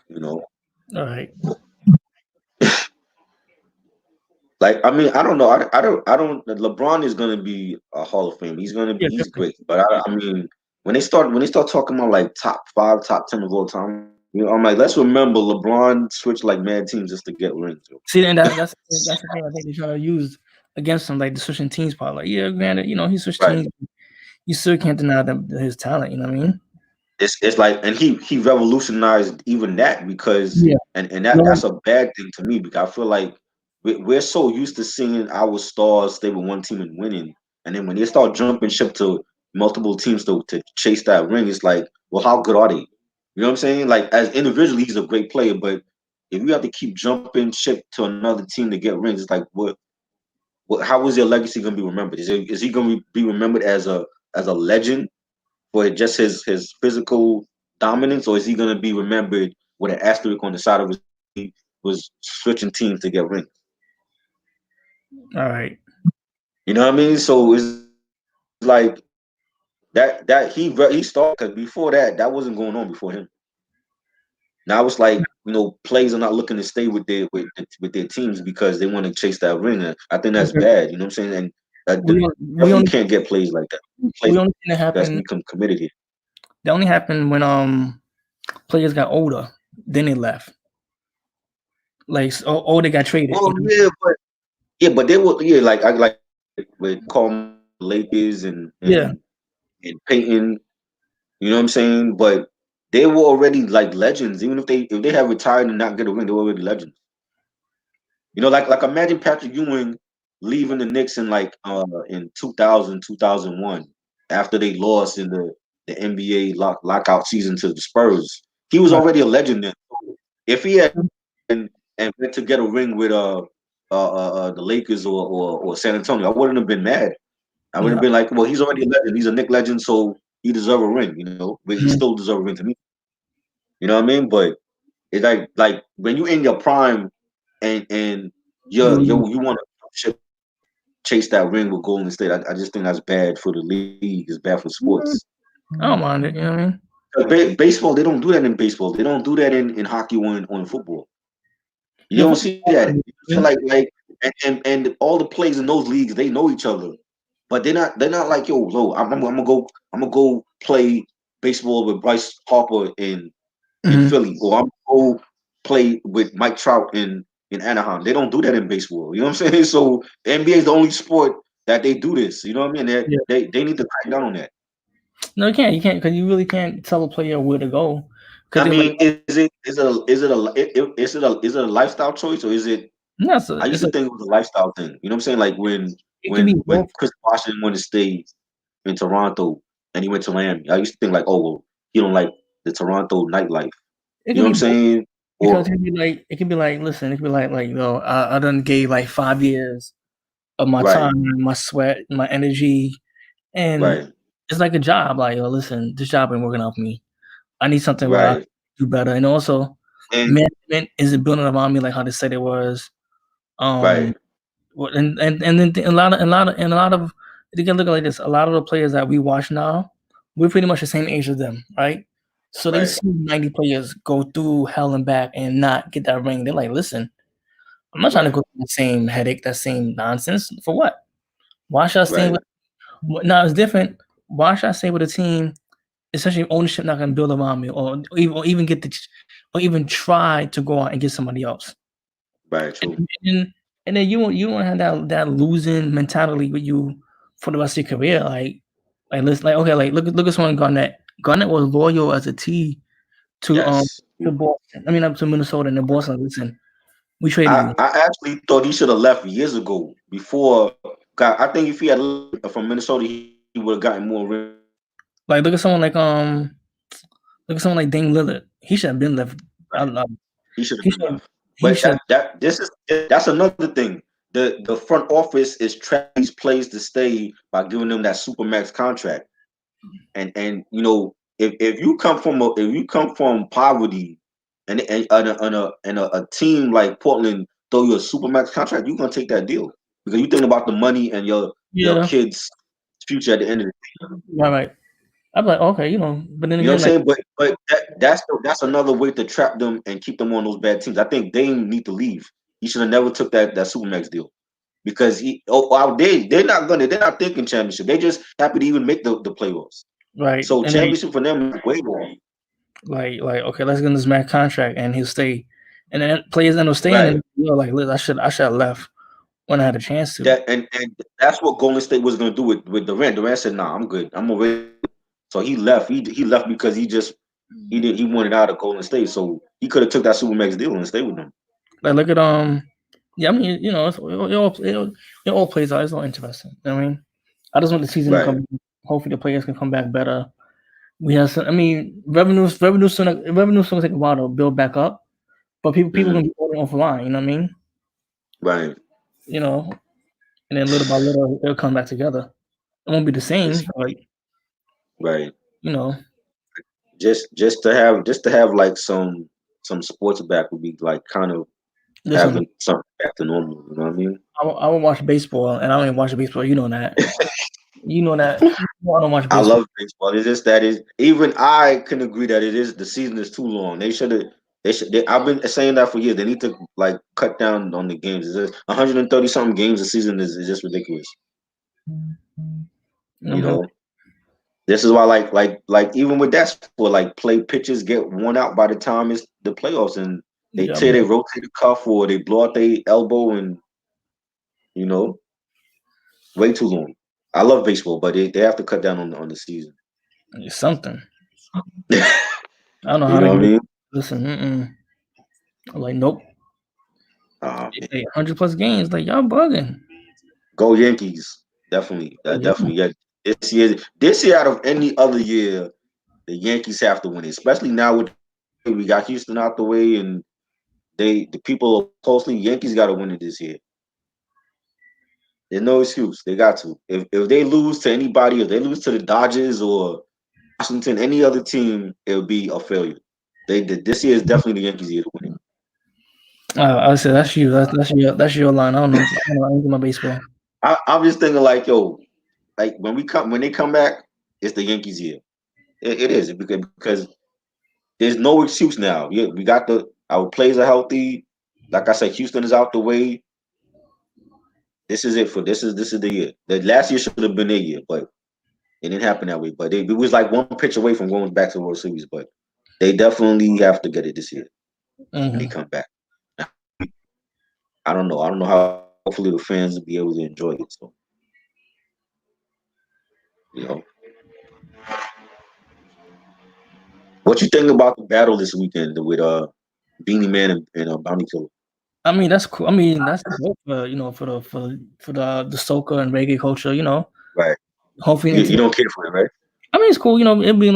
you know. All right. Like I mean, I don't know. I don't. LeBron is gonna be a Hall of Fame. Yeah, He's definitely. great. But I mean, when they start talking about like top 5, top 10 of all time, I'm like, let's remember LeBron switched like mad teams just to get rings. See, and that's the thing I think they're trying to use against him, like the switching teams part. Like, yeah, granted, he switched Right. teams. You still can't deny his talent. You know what I mean? It's like, and he revolutionized even that because Yeah. and No. that's a bad thing to me because I feel like we're so used to seeing our stars stay with one team and winning, and then when they start jumping ship to multiple teams to chase that ring, it's like, well, how good are they? You know what I'm saying? Like as individually, he's a great player, but if you have to keep jumping ship to another team to get rings, it's like what how is your legacy gonna be remembered? Is he gonna be remembered as a legend? For just his physical dominance, or is he going to be remembered with an asterisk on the side of his he was switching teams to get rings? All right. You know what I mean? So it's like that he started because before that wasn't going on before him. Now it's like players are not looking to stay with their teams because they want to chase that ring. And I think that's Okay. bad. You know what I'm saying? And We we definitely only can't get plays like that. we Plays only seen it that's happen. become committed here. That only happened when players got older, then they left. Like, or they got traded. Well, yeah, Yeah, but they were like I like with Carmelo, Lakers Yeah, and Peyton. You know what I'm saying? But they were already like legends. Even if they had retired and not get a ring, they were already legends. You know, like imagine Patrick Ewing leaving the Knicks in 2000, 2001 after they lost in the NBA lockout season to the Spurs. He was right. already a legend then. If he had and went to get a ring with the Lakers or San Antonio, I wouldn't have been mad. I would have No. been like, well, he's already a legend. He's a Knick legend, so he deserves a ring. You know, but he Mhm. still deserves a ring to me. You know what I mean? But it's like when you in your prime and you want to chase that ring with Golden State. I just think that's bad for the league. It's bad for sports. I don't mind it. You know what I mean? Baseball, they don't do that in baseball. They don't do that in hockey or in football. You Yeah, don't football. see that. So like and all the players in those leagues, they know each other. But they're not like, yo, I'm gonna go play baseball with Bryce Harper in Mhm. Philly, or I'm gonna go play with Mike Trout in Anaheim. They don't do that in baseball. You know what I'm saying? So the NBA is the only sport that they do this. You know what I mean? Yeah. They need to crack down on that. No, you can't. You can't because you really can't tell a player where to go. Because I they like, mean, is it a lifestyle choice, or is it? no, it's I used to think it was a lifestyle thing. You know what I'm saying? Like when it can be both. Chris Washington wanted to stay in Toronto and he went to Miami. I used to think like, oh well, he don't like the Toronto nightlife. It You can know what be I'm both saying? because Or it can be like, listen, it can be like, I done gave like 5 years of my right, time, my sweat, my energy, and right, it's like a job. Like, yo, listen, this job ain't working out for me. I need something where I can right, do better. And also, and management isn't building around me like how they said it was. Um, right, and then a lot of you can look at it like this. A lot of the players that we watch now, we're pretty much the same age as them, right? So they right, see 90 players go through hell and back and not get that ring. They're like, listen, I'm not trying to right, go through the same headache, that same nonsense. For what? Why should I stay right, with now it's different. Why should I stay with a team, especially if ownership not gonna build around me or even get the or even try to go out and get somebody else? right. True. And then you won't have that losing mentality with you for the rest of your career. Like let's like okay, like look at someone Garnett. Garnett was loyal as a T to Yes. to Boston. I mean up to Minnesota and then Boston. Listen, we traded you. I actually thought he should have left years ago. Before, God, I think if he had left from Minnesota, he would have gotten more rings. Like look at someone like Dame Lillard. He should have been left. I Right. love. He should have He been should. left. He But should. that's another thing. The front office is trapping these players to stay by giving them that supermax contract. And if you come from poverty and a team like Portland throw you a supermax contract, you're gonna take that deal because you think about the money and your Yeah. kids' future at the end of the day. Right. Right. I'm like okay, but then You know again, what I'm like saying? But that's another way to trap them and keep them on those bad teams. I think they need to leave. He should have never took that supermax deal because they're not thinking championship. They just happy to even make the playoffs. right, So and then championship for them is way more. like okay, let's get him this max contract and he'll stay, and then players end up staying Right. and like listen, I should have left when I had a chance to. And that's what Golden State was gonna do with Durant. Durant said, "Nah, I'm good. I'm already." So he left. He left because he wanted out of Golden State. So he could have took that supermax deal and stayed with them. Like look at yeah, I mean it all plays out. It's all interesting. You know what I mean, I just want the season to Right. come. Hopefully the players can come back better. We have some. I mean revenue's gonna take a while to build back up, but people Hmm. gonna be ordering offline. You know what I mean? Right. You know, and then little by little it'll come back together. It won't be the same, It's but right. you know, Just to have like some sports back would be like kind of listen, having something back to normal. You know what I mean? I will watch baseball, and I don't even watch baseball. You know that. You know that. You know I don't watch I baseball. love baseball. It's just that is even I can agree that the season is too long. I've been saying that for years. They need to like cut down on the games. It's just 130 something games a season is just ridiculous. You Mhm. know, this is why like even with that sport, like play pitchers get worn out by the time it's the playoffs and they Yeah, tear they rotate the cuff or they blow out their elbow and You know, way too long. I love baseball, but they have to cut down on the season. It's something. You I don't know how they know what I get. mean? Listen, I'm like, nope. They Man. play 100 plus games. Like y'all bugging. Go Yankees. Definitely. Oh, yeah. Definitely. Yeah. This year out of any other year, the Yankees have to win it. Especially now with we got Houston out the way and the people closely, Yankees gotta win it this year. There's no excuse. They got to. If they lose to anybody, if they lose to the Dodgers or Washington, any other team, it'll be a failure. This year is definitely the Yankees' year to win it. I said that's you. That's your line. I don't know. I don't know anything about baseball. I'm just thinking like, yo, like when they come back, it's the Yankees' year. It is because there's no excuse now. Yeah, we got our players are healthy. Like I said, Houston is out the way. This is it for this is the year. The last year should have been their year, but it didn't happen that way. But it was like one pitch away from going back to the World Series. But they definitely have to get it this year when they Mm-hmm. come back. I don't know. I don't know how. Hopefully, the fans will be able to enjoy it. So you know, what you think about the battle this weekend with Beanie Man and Bounty Killer? I mean, that's cool. I mean, that's dope for the soca and reggae culture. Right. Hopefully You into. don't care for it, right? I mean, it's cool. It'll be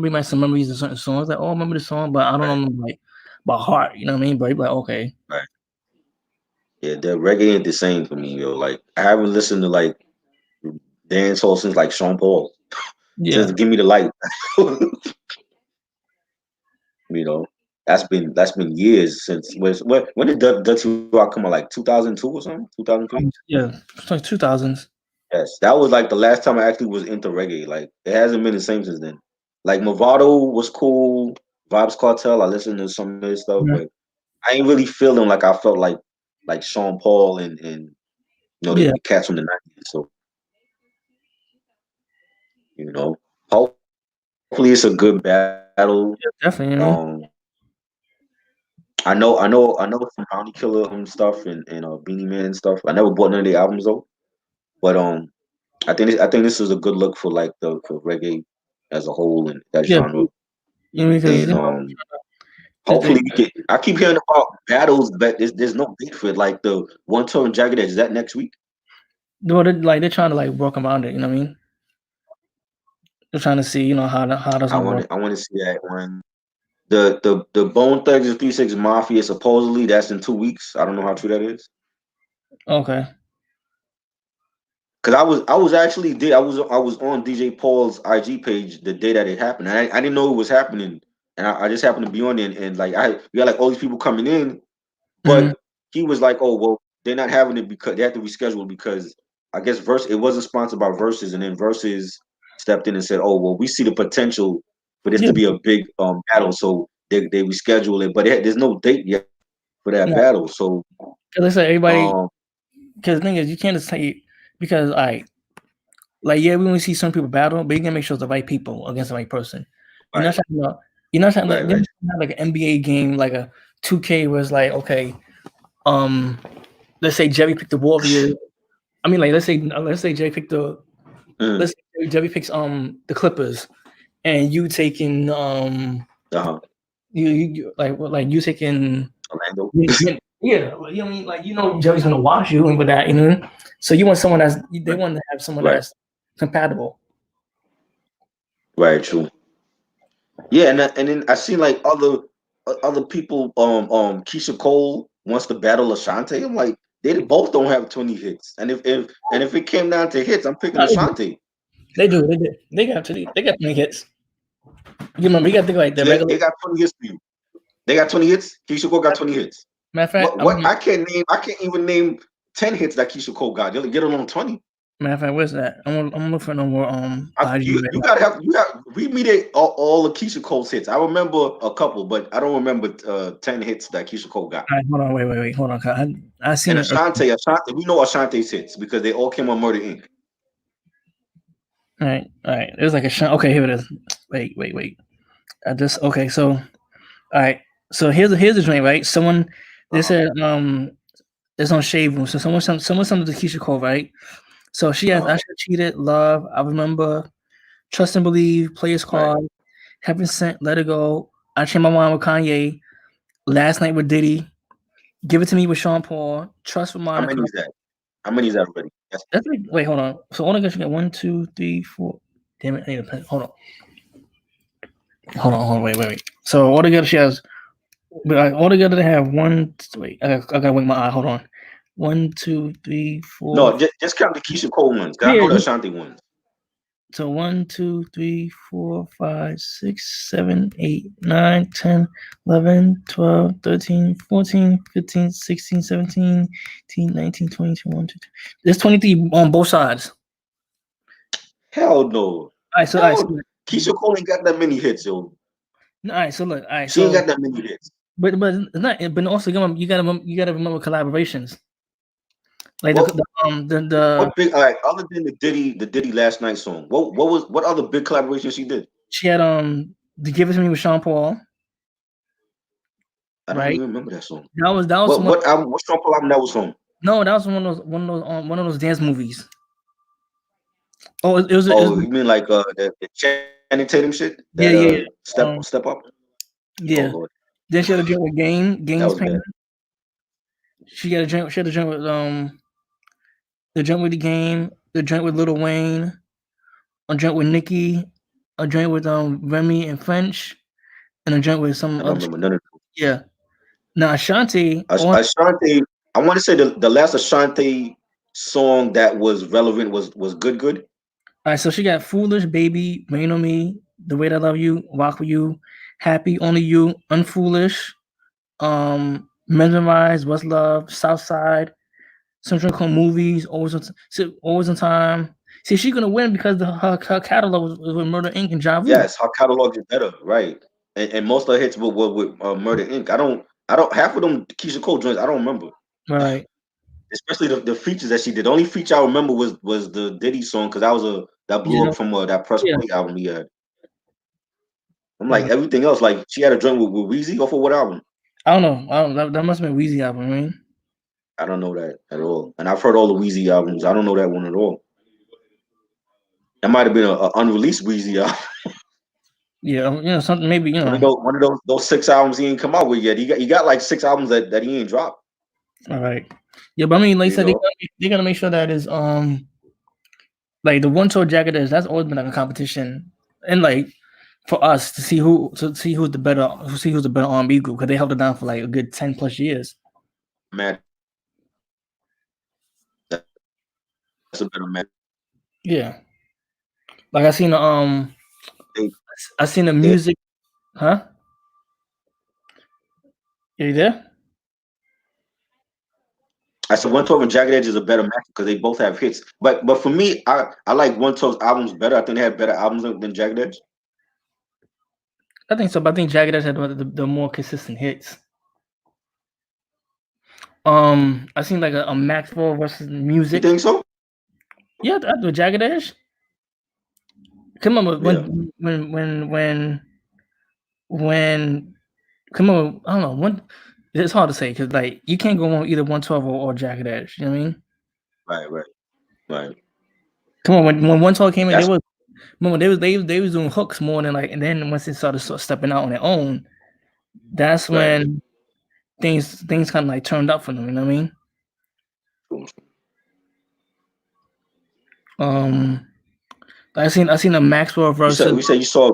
like some memories of certain songs. Like, oh, I remember the song, but I don't Right. know them like by heart. You know what I mean? But you're like, okay, Right. Yeah, the reggae ain't the same for me, yo. Like I haven't listened to like dancehall since like Sean Paul, since yeah. Give Me the Light. You know, that's been years since when did Dirty Rock come out? Like 2002 or something? 2003? Yeah, it's like 2000s. Yes, that was like the last time I actually was into reggae. Like it hasn't been the same since then. Like Movado was cool, Vibes Cartel. I listened to some of his stuff, Mhm. but I ain't really feeling like I felt like Sean Paul and Yeah, the cats from the '90s. So you know, hopefully it's a good battle. definitely. Um, I know some Bounty Killer stuff and Beanie Man and stuff. I never bought none of the albums though, but I think this is a good look for like the for reggae as a whole and that Yeah, genre. because And they, hopefully we get. I keep hearing about battles, but there's no date for it. Like the One Tone Jagged Edge, is that next week? they're trying to like work around it. You know what I mean? They're trying to see how that's I gonna want work. to I want to see that one. The Bone Thugs and 3 6 Mafia supposedly that's in 2 weeks. I don't know how true that is. Okay. Cause I was actually did I was on DJ Paul's IG page the day that it happened. I didn't know it was happening, and I just happened to be on there and like we got like all these people coming in, Hmm. but he was like, oh well, they're not having it because they have to reschedule because I guess it wasn't sponsored by Versus, and then Versus stepped in and said, oh well, we see the potential for this Yeah. to be a big battle, so they reschedule it, but there's no date yet for that No, battle. So because they said everybody. um Because the thing is, you can't just say because like yeah, we only see some people battle, but you can make sure it's the right people against the right person. You're not right talking about. You're not talking right about, you're right not talking about like an NBA game, like a 2K, where it's like okay, um, let's say Jerry picked the Warriors. I mean, like let's say Jerry picked mm, let's say Jerry picks the Clippers, and you taking uh-huh you like you taking Orlando yeah, like, you know what I mean? Like Jerry's gonna watch you and with that, So you want someone they want to have someone right that's compatible. right true. Yeah, and then I seen like other people. Keisha Cole wants to battle Ashanti. I'm like, they both don't have 20 hits, and if it came down to hits, I'm picking No, Ashanti. they do. They do. They got 20 hits. You remember? You got to think like the They, regular. they got 20 hits for you. They got 20 hits. Keisha Cole got 20 hits. Matter of fact, What I can't even name 10 hits that Keisha Cole got. Get along 20. where's that? I'm looking for no more IG You right you now. gotta have you got we meet it all of Keisha Cole's hits. I remember a couple, but I don't remember 10 hits that Keisha Cole got. All right, hold on, wait, hold on. 'Cause I seen And it. Ashanti, we know Ashanti's hits because they all came on Murder Inc. All right. There's like a shot. Okay, here it is. Wait. I just okay. So all right. So here's the joint, right? Someone they Uh-huh. said There's no shade room. So someone sent to Keisha Cole, right? So she has I Should Cheated, Love, I Remember, Trust and Believe, Players Right. Card, Heaven Sent, Let It Go, I Changed My Mind with Kanye, Last Night with Diddy, Give It to Me with Sean Paul, Trust with How many Monica. is that? How many is that already? That's That's like, wait, hold on. So all I got you got 1, 2, 3, 4. Damn it, I need a pen. Hold on. Hold on, wait. So altogether she has altogether they have one wait, I gotta wink my eye, hold on. 1, 2, 3, 4. no, just count the Keisha Cole ones. 'Cause I Yeah, know the Ashanti ones. so 1, 2, 3, 4, 5, 6, 7, 8, 9, 10, 11, 12, 13, 14, 15, 16, 17, 18, 19, 20, 21, 22. There's 23 on both sides. Hell no. All right, so Keisha Cole ain't got that many hits, yo. all right, so look, all right, She ain't so got that many hits. but it's not, but also you gotta remember collaborations. Like What the what big all right, other than the Diddy last night song, what other big collaboration she did? she had the Give It to Me with Sean Paul, I don't right? even remember that song. That was What one. what album what Sean Paul album that was from? No, that was one of those dance movies. Oh, it was Oh, you mean like the Channing Tatum shit? yeah, That yeah, yeah. step up? Oh Yeah. Lord, Then she had a drink with that Game's was Pain. bad. She had a drink. She had a drink with the drink with the Game, the drink with Lil Wayne, a drink with Nicki, a drink with Remy and French, and a drink with some I don't other. remember none of them. Yeah. Now Ashanti on. Ashanti, I want to say the last Ashanti song that was relevant was Good Good. All right, so she got Foolish, Baby, Rain on Me, The Way That I Love You, Rock with You, Happy, Only You, Unfoolish, Mesmerized, What's Love, Southside, Central Cone Movies, Always on Time. See, she's gonna win because her catalog was with Murder Inc. and Ja Rule. Yes, her catalog is better, right? And most of her hits were with Murder Inc. I don't half of them Keisha Cole joints I don't remember. Right. Especially the features that she did. The only feature I remember was the Diddy song because that You blew up know, from that Press yeah. Play album he had. I'm like Right. everything else. Like she had a joint with Weezy off of what album? I don't know. That must have been Weezy album. I mean, I don't know that at all. And I've heard all the Weezy albums. I don't know that one at all. That might have been a unreleased Weezy album. yeah, something maybe One of those 6 albums he ain't come out with yet. He got like 6 albums that he ain't dropped. All right. Yeah, but I mean, like I You said, know, they gotta make sure that is like the one tour jacket is that's always been like a competition, and like for us to see who's the better R&B group because they held it down for like a good 10 plus years. man, that's a better match. Yeah, like They, I seen the they, music, huh? You there? I said 112 and Jagged Edge is a better match because they both have hits. But for me, I like 112's albums better. I think they have better albums than Jagged Edge. I think so, but I think Jagged Edge had the more consistent hits. I seen like a Maxwell versus You music. think so? Yeah, I do Jagged Edge. Come on, Yeah. when come on, I don't know when. It's hard to say because like you can't go on either 112 or Jagged Edge. You know what I mean? Right, right, right. Come on, when 112 came in, That's they was doing hooks more than like, and then once they started stepping out on their own, that's right. when things kind of like turned up for them. You know what I mean? Um, I seen a Maxwell You said versus you said you saw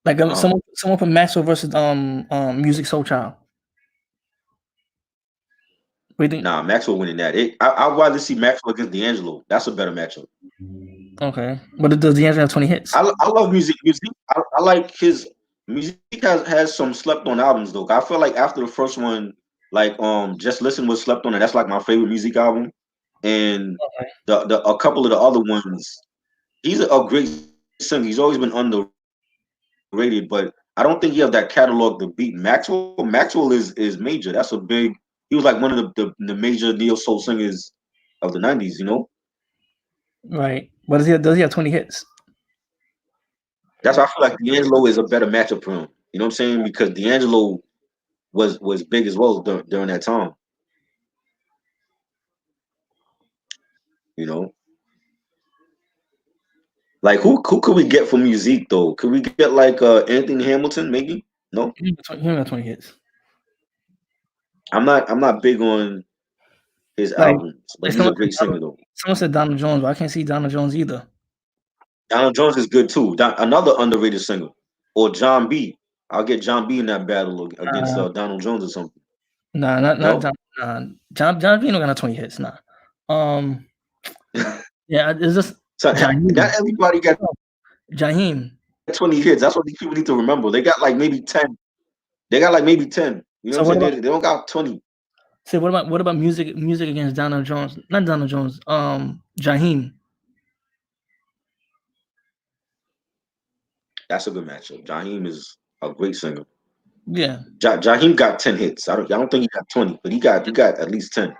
like um someone from Maxwell versus Music Soul Child. What do you think? nah Maxwell winning that. I'd rather see Maxwell against D'Angelo. That's a better matchup. Okay, but does D'Angelo have 20 hits? I love music. I like his music has some slept on albums though. I feel like after the first one, like Just Listen was slept on, and that's like my favorite music album. And Okay. the a couple of the other ones, he's a great singer. He's always been underrated, but I don't think he has that catalog to beat Maxwell. Maxwell is major. That's a big. He was like one of the major neo soul singers of the '90s. You know, Right, but does he have 20 hits? that's why I feel like D'Angelo is a better matchup for him. You know what I'm saying? Because D'Angelo was big as well during that time. You know, like who could we get for music though? Could we get like Anthony Hamilton maybe? No, He only got 20 hits. I'm not big on his Like, albums, but he's a great singer though. someone said Donald Jones, but I can't see Donald Jones either. Donald Jones is good too. Another underrated singer, or John B. I'll get John B in that battle against Donald Jones or something. Nah, not No, John. John Vino got 20 hits. Nah. Um. Yeah, it's just so not Jaheim. everybody got Jaheim. 20 hits. That's what these people need to remember. They got like maybe 10. They got like maybe 10. You know So what what I'm saying? about They don't got 20. say what about music against Donald Jones? Not Donald Jones. Jaheim. That's a good matchup. Jaheim is a great singer. Yeah. Jaheim got 10 hits. I don't think he got 20, but he got at least 10.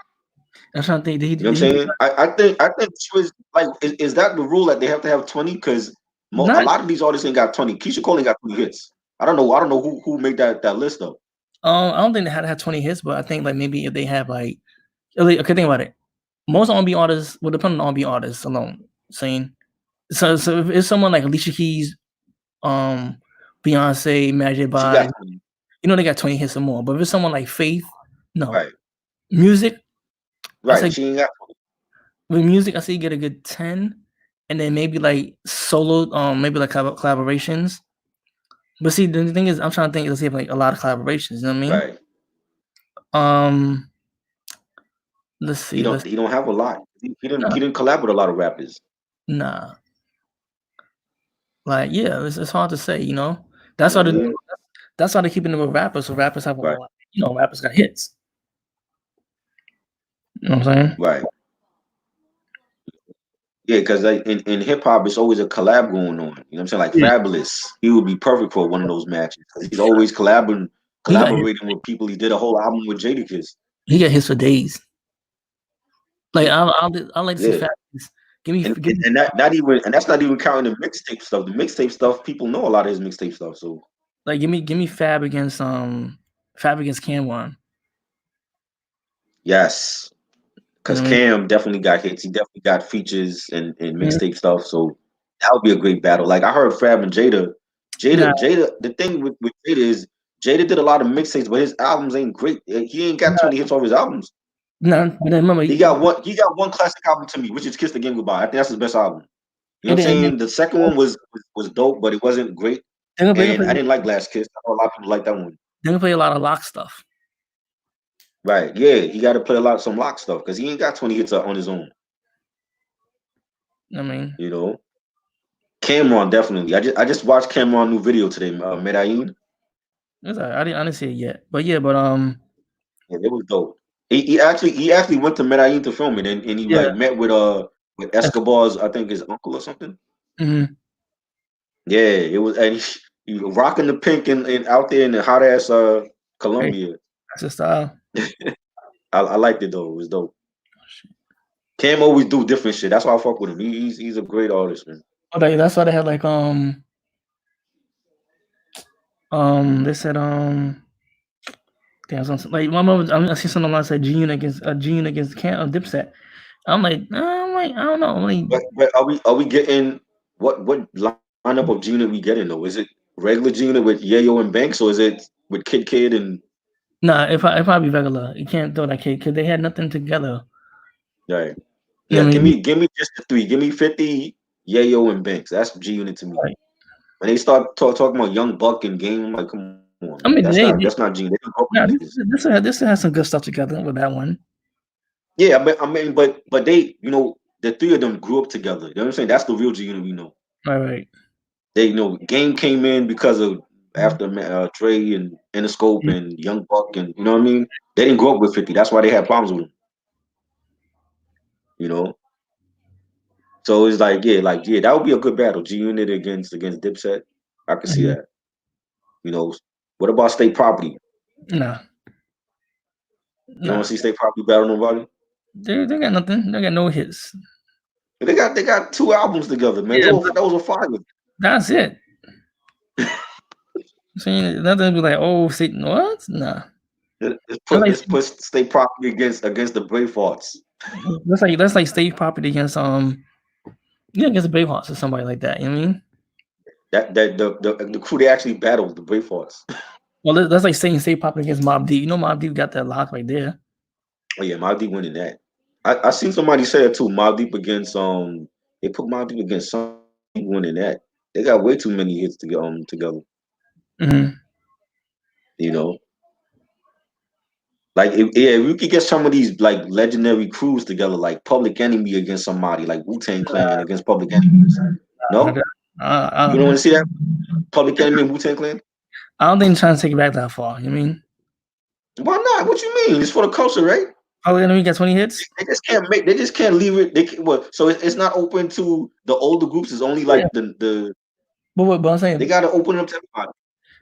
I'm trying to think. You know what I'm saying? I think Swizz, like is that the rule that they have to have 20? Because a not lot of these artists ain't got 20. Keisha Cole ain't got 20 hits. I don't know who made that list though. I don't think they had to have 20 hits, but I think like maybe if they have like okay, think about it. Most R&B artists will depend on R&B artists alone. Saying so if it's someone like Alicia Keys, Beyonce, Mary She got J. 20. You know they got 20 hits or more. But if it's someone like Faith, no. Right. Music, I Right. say She ain't got 20. with music, I say you get a good 10, and then maybe like solo, maybe like collaborations. But see, the thing is, I'm trying to think. Let's see, if like a lot of collaborations. You know what I mean? Right. Um, let's He see. don't Let's he don't have a lot. nah, He didn't collab with a lot of rappers. nah. Like yeah, it's hard to say. You know, You that's know why what I they mean? that's why they're keeping it with rappers. So rappers have a Right. lot. You know, rappers got hits. You know what I'm saying? Right. Yeah, because like in hip hop, it's always a collab going on. You know what I'm saying? Like Yeah, Fabulous, he would be perfect for one of those matches because he's always he got hits. collaborating with people. He did a whole album with Jadakiss. He got hits for days. Like Yeah, I like to see yeah. Fabulous. Give me And that not even and that's not even counting the mixtape stuff. The mixtape stuff, people know a lot of his mixtape stuff. So like give me Fab against Cameron. yes, You because know what I mean? Cam definitely got hits. He definitely got features and Mhm. mixtape stuff. So that would be a great battle. Like I heard Fab and Jada. Nah, Jada. The thing with Jada is Jada did a lot of mixtapes, but his albums ain't great. He ain't got nah, 20 hits off his albums. nah. But then remember, He got one classic album to me, which is Kiss the Game Goodbye. I think that's his best album. You know what I'm and then saying? The second one was dope, but it wasn't great. they gonna And play I didn't like Last Kiss. I know a lot of people like that one. they gonna play a lot of lock stuff. Right. Yeah, he got to play some lock stuff because he ain't got 20 hits on his own. I mean, You know, Cameron definitely. I just watched Cameron new video today. Medellin. I didn't see it yet, but yeah, but Yeah, it was dope. He actually went to Medellin to film it, and he yeah, like met with Escobar's I think his uncle or something. mm-hmm. Yeah, it was, and he was rocking the pink and out there in the hot ass Hey, Colombia. that's the style. I liked it though. It was dope. Cam always do different shit. That's why I fuck with him. He's a great artist, man. Oh, that's why they had like they said damn something like my mom. I see something online said G Unit against Dipset. I'm like I don't know. I'm like But are we getting what lineup of G Unit we getting though? Is it regular G Unit with Yayo and Banks, or is it with Kid and nah, it probably regular. You can't throw that kid because they had nothing together. right? You know Yeah, what I mean? give me just the three. Give me 50, Yayo and Banks. That's G Unit to me. Like, When they start talking about Young Buck and Game, I'm like, come on, man. I mean, That's not G Unit. They don't go with nah, them niggas. this has some good stuff together with that one. Yeah, but but they, the three of them grew up together. You know what I'm saying? That's the real G Unit we know. All right. They, Game came in because of after Dre and Interscope Mhm. and Young Buck, and you know what I mean. They didn't grow up with 50. That's why they had problems with him. You know. So it's like yeah, that would be a good battle. G Unit against Dipset. I could see Mhm. that. You know. What about State Property? Nah, You don't nah. see State Property battle nobody? They got nothing. They got no hits. They got two albums together, man. Yeah, but Those were fire. that's it. See, nothing be like, oh, Satan, what? Nah. I like Let's put State Property against the Bravehearts. That's like state property against against the Bravehearts or somebody like that. You know what I mean? That the crew they actually battled the Bravehearts. Well, that's like saying state property against Mob D. You know, Mob D got that lock right there. Oh yeah, Mobb Deep winning that. I seen somebody say it too. Mobb Deep against they put Mobb Deep against some winning that. They got way too many hits to get together. Hmm. You know, like if we could get some of these like legendary crews together, like Public Enemy against somebody, like Wu-Tang Clan against Public Enemies. No, you don't want to see that Public Enemy and Wu-Tang Clan. I don't think they're trying to take it back that far. You know what I mean? Why not? What you mean? It's for the culture, right? Probably Enemy got 20 hits. They just can't make. They just can't leave it. Well, so it's not open to the older groups. It's only like Yeah. But I'm they saying, got to open it up to everybody.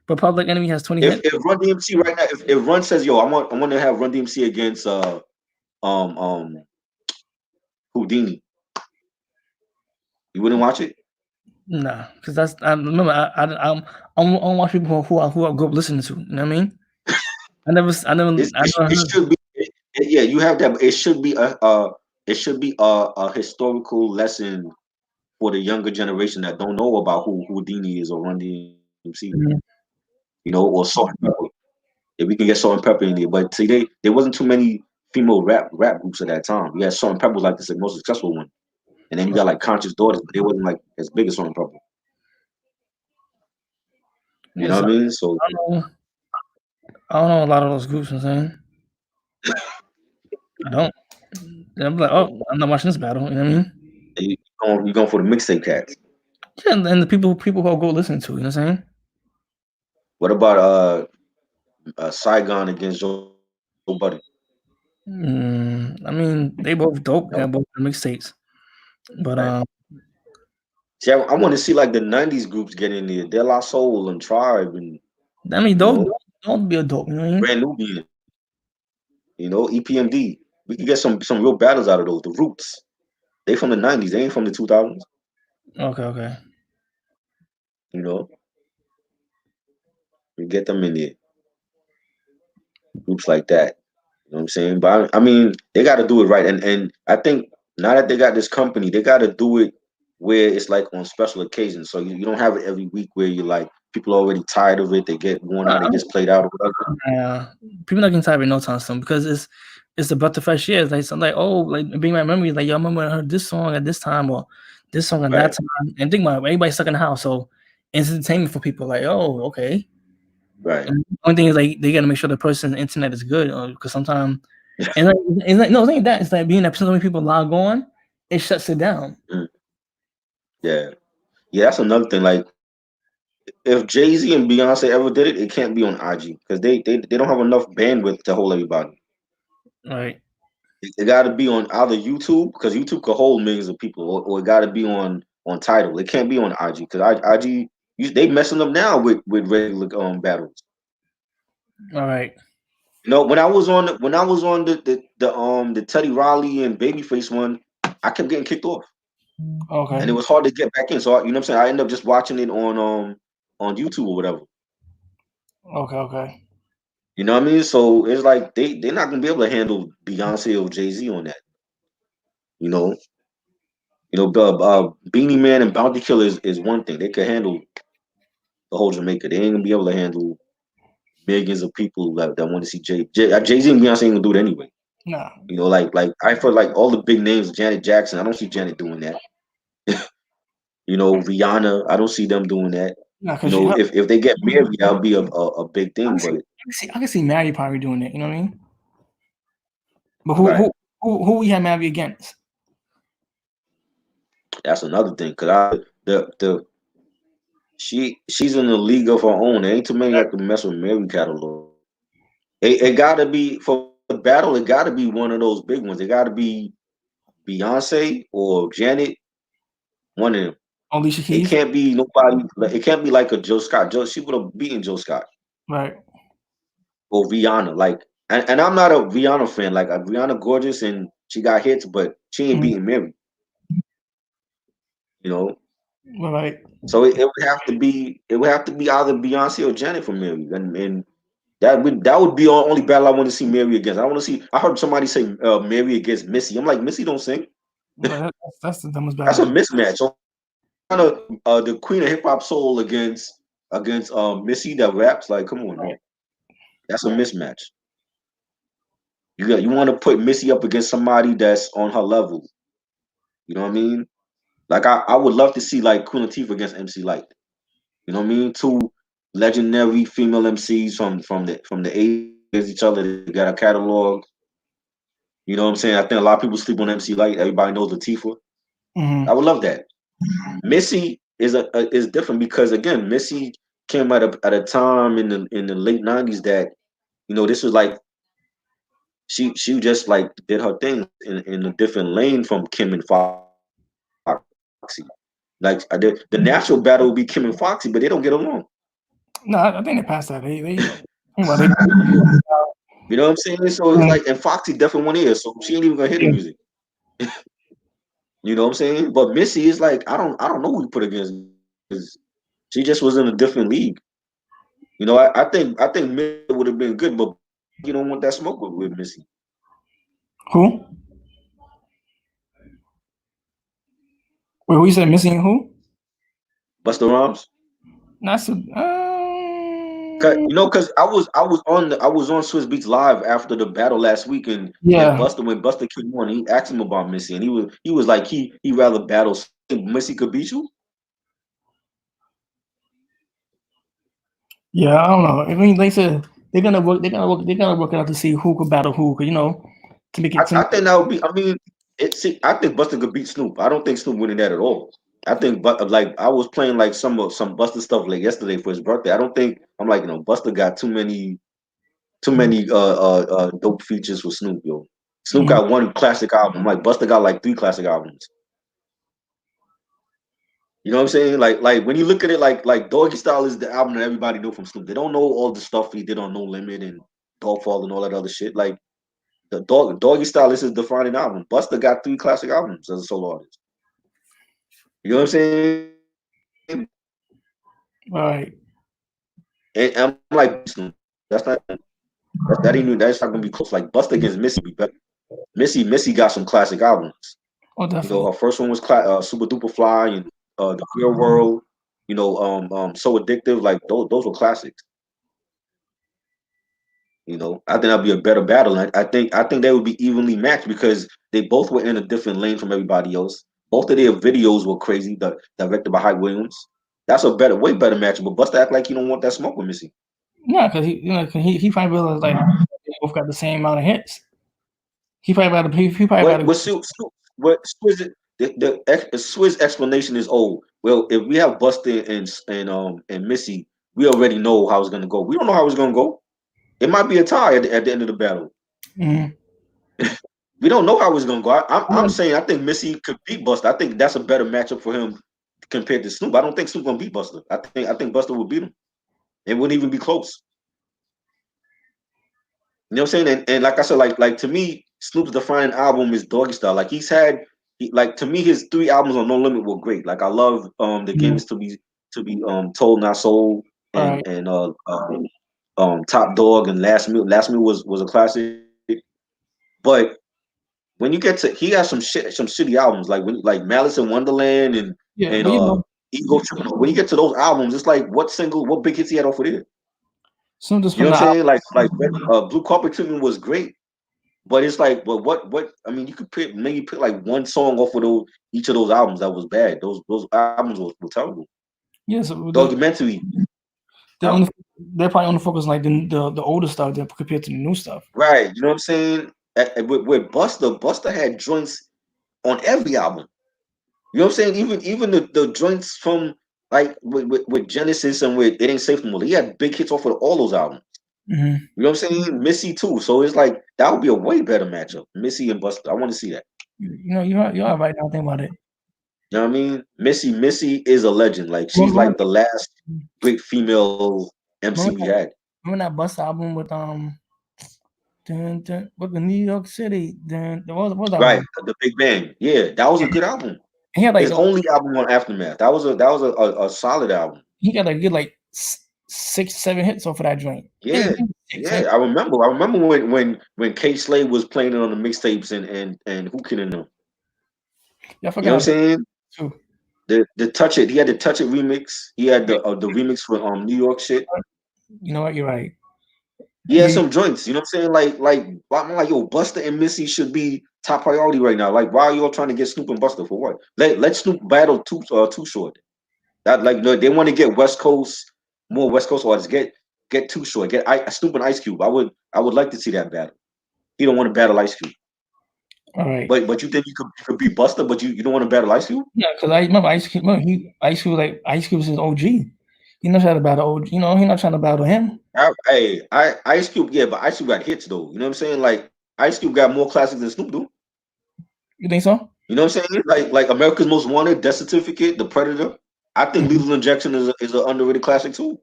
but Public Enemy has 20 hits. If Run DMC right now, if Run says, "Yo, I want to have Run DMC against um um Houdini," you wouldn't watch it. Nah, because that's I remember I don't watch people who I grew up listening to. You know what I mean? I never It heard. should be. Yeah, you have that. But it should be it should be a historical lesson for the younger generation that don't know about who Houdini is or Run DMC. Mhm. Or Salt and Pepper. If we can get Salt and Pepper in there, but see, there wasn't too many female rap groups at that time. You had Salt and Pepper was like the most successful one, and then you got like Conscious Daughters, but they wasn't like as big as Salt and Pepper. You know Yes, what I mean? So I don't know. I don't know a lot of those groups. You know what I'm saying I don't. And I'm like, oh, I'm not watching this battle. You know what I mean? you going for the mixtape cats. Yeah, and the people who I go listen to. You know what I'm saying? What about Saigon against Joe Budden? I mean, they both dope. No. Got both the mixtapes, but Right. See, I want to see like the '90s groups get in there, De La Soul and Tribe, and I mean, you know, don't be a dope. You know what I mean? Brand Nubian, EPMD. We could get some real battles out of those. The Roots, they from the '90s. They ain't from the 2000s. Okay. You know, we get them in there. Groups like that. You know what I'm saying? But I mean, they got to do it right. And I think now that they got this company, they got to do it where it's like on special occasions. So you don't have it every week where you're like people are already tired of it. They get worn out. It gets played out or whatever. People not getting tired of no time soon because it's the breath of fresh air. It's like something like, oh, like being my memory, like, yo, I remember I heard this song at this time or this song at that Right. time. And think about it, everybody's stuck in the house, so it's entertainment for people. Like, oh, okay. Right. And the only thing is like they gotta make sure the person's internet is good, because sometimes and no, it ain't that. It's like being that so many people log on, it shuts it down. Mm. Yeah. Yeah, that's another thing. Like if Jay-Z and Beyonce ever did it, it can't be on IG because they don't have enough bandwidth to hold everybody. Right. It got to be on either YouTube because YouTube could hold millions of people, or it got to be on Tidal. It can't be on IG because IG they messing up now with regular battles. All right. When I was on the Teddy Riley and Babyface one, I kept getting kicked off, and Okay. it was hard to get back in. So you know what I'm saying. I ended up just watching it on YouTube or whatever. Okay. You know what I mean? So it's like they're not gonna be able to handle Beyonce or Jay-Z on that. You know, Beanie Man and Bounty Killer is one thing. They could handle the whole Jamaica. They ain't gonna be able to handle millions of people that want to see Jay-Z and Beyonce ain't gonna do it anyway. Nah. Like I feel like all the big names, Janet Jackson, I don't see Janet doing that. Rihanna, I don't see them doing that. Nah, because she If they get married, that'll be a big thing. But I can see Maddie probably doing it, you know what I mean? But right, who we have Maddie against? that's another thing. Cause the she's in a league of her own. There ain't too many that can mess with Mary catalog. It gotta be for the battle. It gotta be one of those big ones. It gotta be Beyonce or Janet. One of them. Alicia It Keys? can't be nobody. It can't be like a Joe Scott. She would have beaten Joe Scott Right. or Rihanna. And I'm not a Rihanna fan. Like Rihanna, gorgeous and she got hits, but she ain't Mhm. beating Mary. You know. Right. So it would have to be either Beyonce or Janet for Mary, and That would be the only battle I want to see Mary against. I want to see. I heard somebody say Mary against Missy. I'm like, Missy don't sing. That's the dumbest That's a battle. mismatch. So kind of the queen of hip hop soul against Missy that raps. Like, come on, man. That's a mismatch. You want to put Missy up against somebody that's on her level. You know what I mean? Like I would love to see like Queen Latifah against MC Light. You know what I mean? Two legendary female MCs from the 80s against each other. They got a catalog. You know what I'm saying? I think a lot of people sleep on MC Light. Everybody knows Latifah. Mm-hmm. I would love that. Missy is different because again, Missy came at a time in the late 90s that this was like she just like did her thing in a different lane from Kim and Foxy. Like the natural battle would be Kim and Foxy, but they don't get along. No, I think they passed that. Well, they You know what I'm saying? So it's like, and Foxy definitely won't hear, so she ain't even gonna hear the music. You know what I'm saying? But Missy is like, I don't know who you put against because she just was in a different league. I think Missy would have been good, but you don't want that smoke with Missy. who? Wait, who you said missing who? Busta Rhymes. That's Cause I was on Swiss Beats Live after the battle last week, and yeah, Busta came on, he asked him about Missy, and he was like he rather battle Missy could beat you. yeah. I don't know. I mean, they said they're gonna work it out to see who could battle who. Cause to make it. I think that would be. I mean, I think Busta could beat Snoop. I don't think Snoop winning that at all. I think, but like I was playing like some Busta stuff like yesterday for his birthday. I don't think I'm like Busta got too many dope features with Snoop, yo. Snoop Mhm. got one classic album. Like Busta got like three classic albums. You know what I'm saying? Like when you look at it, like Doggy Style is the album that everybody knew from Snoop. They don't know all the stuff he did on No Limit and Dogfall and all that other shit. Like the Doggy Style is his defining album. Busta got three classic albums as a solo artist. You know what I'm saying? All right. And I'm like Snoop. That's not gonna be close. Like Busta against Missy be better. Missy got some classic albums. Oh, definitely. Her first one was Super Duper Fly and The Real World. So Addictive. Like those were classics. I think that'd be a better battle. And I think they would be evenly matched because they both were in a different lane from everybody else. Both of their videos were crazy. Directed by Hype Williams. That's a way better match. But Busta act like you don't want that smoke with Missy. No, because he probably realized like they both got the same amount of hits. He probably What got what Swizz the Swizz explanation is, oh well, if we have Busta and Missy, we already know how it's gonna go. We don't know how it's gonna go. It might be a tie at the end of the battle. mm-hmm. We don't know how it's gonna go. I'm saying I think Missy could beat Busta. I think that's a better matchup for him compared to Snoop. I don't think Snoop gonna beat Busta. I think Busta will beat him. It wouldn't even be close. You know what I'm saying? And like I said, like to me, Snoop's defining album is Doggy Style. Like like to me, his three albums on No Limit were great. Like I love the game is to be told not sold All and right. Top Dog and Last Meal. Last Meal was a classic. But when you get to he has some shitty albums like Malice in Wonderland and Yeah, and but uh Ego Trip. When you get to those albums, it's like what big hits he had off of there? soon just You know from what the I'm saying? Like Blue Carpet Treatment was great. But it's like, but what? I mean, you could maybe pick like one song off of each of those albums that was bad. Those albums were terrible. yes, Documentary, they huh? only they're probably only focusing like the older stuff than compared to the new stuff. Right? You know what I'm saying? With Busta had joints on every album. You know what I'm saying? Even the joints from like with Genesis and with It Ain't Safe No More. He had big hits off of all those albums. Mm-hmm. You know what I'm saying? Missy too. So it's like that would be a way better matchup. Missy and Busta. I want to see that. You're right now. Think about it. You know what I mean? Missy is a legend. Like she's Remember, like the last great female MC we remember that, had. remember that Bust album with with the New York City. What was that Right, one? the Big Bang. Yeah, that was a good album. He had like His only album on Aftermath. That was a solid album. he got a good like 6, 7 hits off of that joint. Yeah, Six, yeah. I remember. I remember when K Slade was playing it on the mixtapes and who can know? I You know what I'm forgot saying? too. The Touch It. He had the Touch It remix. He had the remix for New York shit. You know what? You're right. He had Yeah, some joints. You know what I'm saying? I'm like, yo, Busta and Missy should be top priority right now. Like, why are y'all trying to get Snoop and Busta for what? Let Snoop battle Too Short. That like no, they want to get West Coast more West Coast artists. Get Too Short. Get Snoop and Ice Cube. I would like to see that battle. He don't want to battle Ice Cube. all right. But you think you could be Buster, but you don't want to battle Ice Cube? Yeah, because I remember Ice Cube. Remember Ice Cube like Ice Cube was his OG. He not trying to battle OG. You know, he not trying to battle him. Ice Cube, yeah, but Ice Cube got hits though. You know what I'm saying? Like Ice Cube got more classics than Snoop do. You think so? You know what I'm saying? Like America's Most Wanted, Death Certificate, The Predator. I think Mm-hmm. Lethal Injection is an underrated classic too.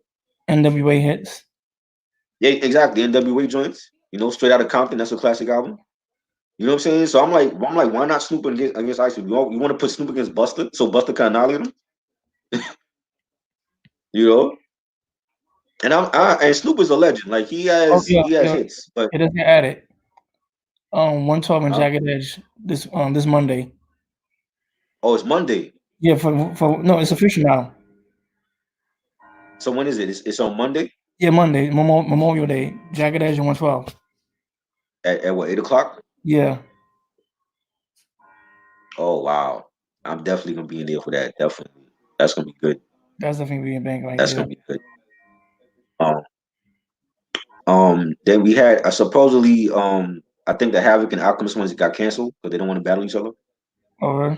NWA hits. Yeah, exactly. NWA joints. You know, Straight Outta Compton, that's a classic album. You know what I'm saying? So I'm like, why not Snoop against Ice Cube? You want to put Snoop against Buster, so Buster can annihilate him? You know? And Snoop is a legend. Like he Oh has yeah, he has yeah. hits, but It doesn't add it. 112 and huh? Jagged Edge this Monday. Oh, it's Monday. Yeah, for no, it's official now. So when is it? It's on Monday Yeah, Monday, Memorial Day, Jagged Edge and 112. at what 8 o'clock? Yeah, Oh wow. I'm definitely gonna be in there for that. Definitely. That's gonna be good. that's definitely being bank right That's there. gonna be good. Um then we had supposedly I think the Havoc and Alchemist ones got canceled because they don't want to battle each other. Over.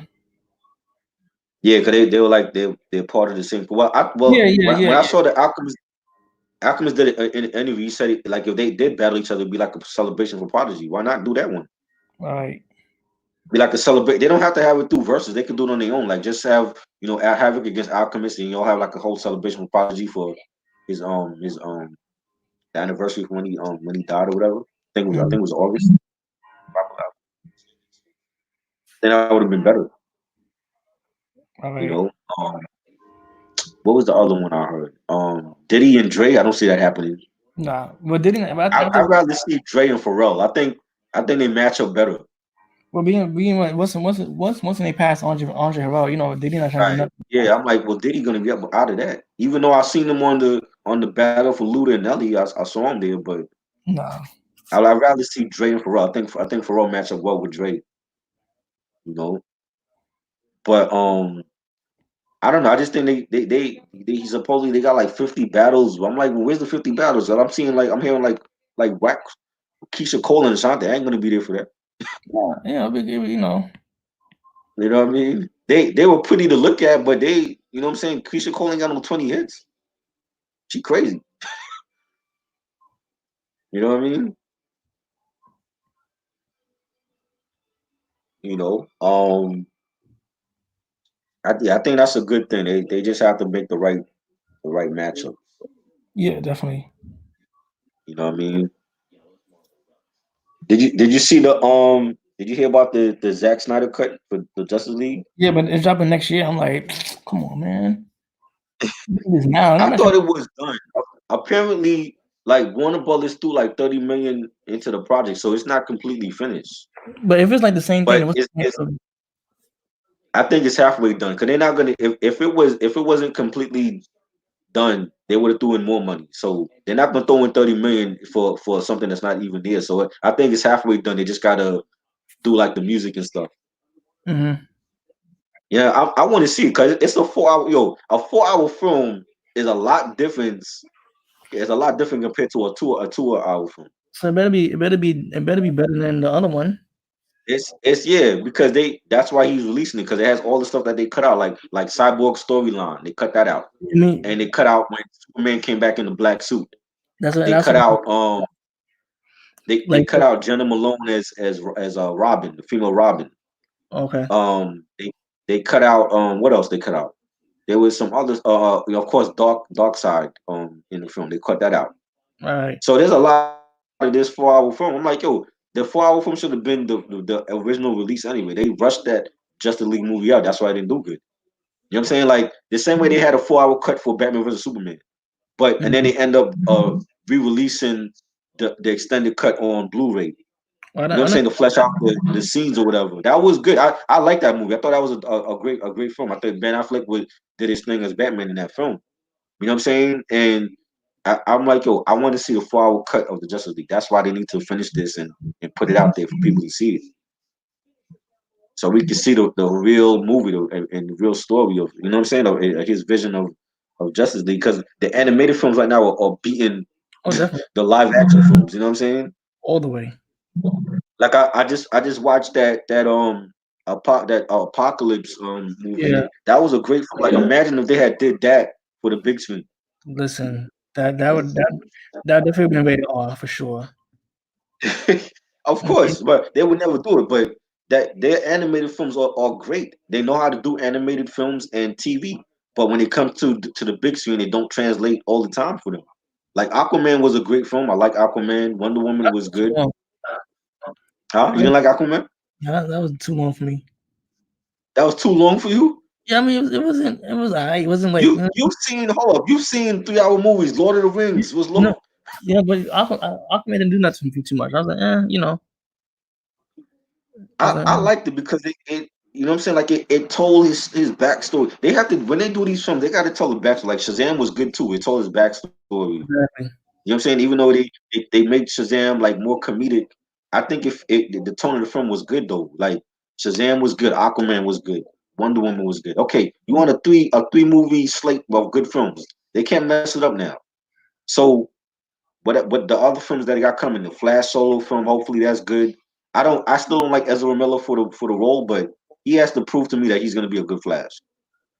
Yeah, because they were like they're part of the same. Yeah, yeah, yeah, When I yeah. saw the Alchemist did it in an interview, he said like if they did battle each other, it'd be like a celebration for Prodigy. Why not do that one? All right. Be like a celebration. They don't have to have it through verses. They can do it on their own. Like just have Havoc against Alchemist, and you'll have like a whole celebration for Prodigy for his the anniversary when he died or whatever. I think Mhm. it was August. Then that would have been better. All You right. know. Um, what was the other one I heard? Diddy and Dre. I don't see that happening. Nah, but didn't I I'd think rather see Dre and Pharrell. I think they match up better. well being once they passed Andre Harrell, you know, they did not trying to do Right. nothing. Yeah, I'm like, well, Diddy gonna get out of that. Even though I seen him on the battle for Luda and Nelly, I saw him there, but Nah. I'd rather see Dre and Pharrell. I think Pharrell match up well with Dre, you know. But I don't know. I just think he supposedly they got like 50 battles. I'm like, well, where's the 50 battles? And I'm hearing like whack Keisha Cole and Ashanti. I ain't gonna be there for that. Yeah, yeah, you know. You know what I mean? They were pretty to look at, but you know what I'm saying? Keisha Cole ain't got no 20 hits. She crazy. You know what I mean? You know, I think that's a good thing. They just have to make the right matchup. Yeah, definitely. You know what I mean? Did you see did you hear about the Zack Snyder cut for the Justice League? Yeah, but it's dropping next year. I'm like, come on, man. Do this now. I I'm not trying thought it was done. Apparently, like Warner Brothers threw like 30 million into the project, so it's not completely finished. but if it's like the same thing, But then what's the it's point of I think it's halfway done because they're not gonna if it wasn't completely done, they would have threw in more money. So they're not gonna throw in 30 million for something that's not even there. So I think it's halfway done. They just gotta do like the music and stuff. Mhm. Yeah, I want to see it because it's a 4 hour. A 4 hour film is a lot different. It's a lot different compared to a 2 hour film. So it better be better than the other one. It's yeah because that's why he's releasing it because it has all the stuff that they cut out like Cyborg storyline. They cut that out I mean, and they cut out when Superman came back in the black suit. They that's cut what out they like cut out Jenna Malone as Robin, the female Robin. okay. They cut out what else they cut out? There was some others. Of course, Dark Side in the film. They cut that out. All right. So there's a lot of this 4 hour film. I'm like, yo, the 4 hour film should have been the original release anyway. They rushed that Justice League movie out. That's why it didn't do good. You know what I'm saying? Like the same way they had a 4 hour cut for Batman versus Superman. but and then Mhm. they end up re-releasing the extended cut on Blu-ray. You know what I'm I know, saying? To flesh out the scenes or whatever. That was good. I like that movie. I thought that was a great film. I thought Ben Affleck did his thing as Batman in that film. You know what I'm saying? And I'm like, yo, I want to see a 4 hour cut of the Justice League. That's why they need to finish this and put it out there for people to see it, so we can see the real movie and the real story of, you know what I'm saying, of his vision of Justice League. Because the animated films right now are beating oh, definitely, the live action films. You know what I'm saying? all the way. Like I just watched that Apocalypse movie. Yeah, That was a great film. Like imagine if they had did that for the big screen. listen, that definitely been rated R for sure. Of I mean, course, but they would never do it. But that their animated films are great. They know how to do animated films and TV. But when it comes to the big screen, they don't translate all the time for them. Like Aquaman was a great film. I like Aquaman. Wonder Woman that was was too good. long. Huh? You didn't like Aquaman? That was too long for me. That was too long for you? Yeah, I mean, it wasn't. It was alright. It wasn't like You've seen hold up. You've seen 3 hour movies. Lord of the Rings was no, long. yeah, but Aquaman didn't do nothing for me too much. I was like, I was like, I liked it because it you know what I'm saying, like it told his backstory. They have to when they do these films, they got to tell the backstory. Like Shazam was good too. It told his backstory. exactly. You know what I'm saying? Even though they made Shazam like more comedic, I think if the tone of the film was good though. Like Shazam was good, Aquaman was good, Wonder Woman was good. Okay, you want a three movie slate of good films? They can't mess it up now. So but the other films that he got coming, the Flash solo film, hopefully that's good. I still don't like Ezra Miller for the role, but he has to prove to me that he's gonna be a good Flash.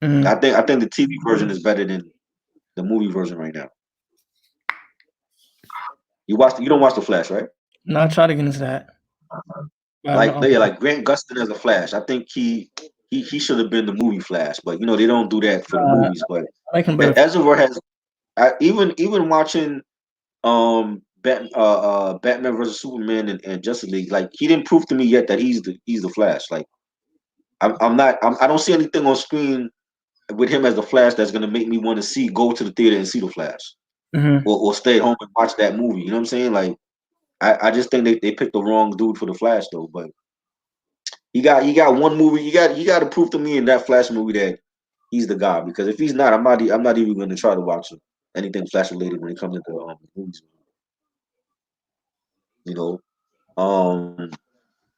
Mm-hmm. I think the TV version is better than the movie version right now. You don't watch the Flash, right? No, I tried to get into that. But Like yeah, like Grant Gustin as a Flash. I think he should have been the movie Flash, but they don't do that for the I movies. But like him better. Ezra has even watching Batman versus Superman and Justice League, like he didn't prove to me yet that he's the Flash. Like I'm not I don't see anything on screen with him as the Flash that's gonna make me want to go to the theater and see the Flash Mm-hmm. or stay at home and watch that movie. You know what I'm saying? Like I just think they picked the wrong dude for the Flash though. But he got one movie. You got to prove to me in that Flash movie that he's the guy, because if he's not, I'm not even gonna try to watch anything Flash related when it comes to the movies. You know.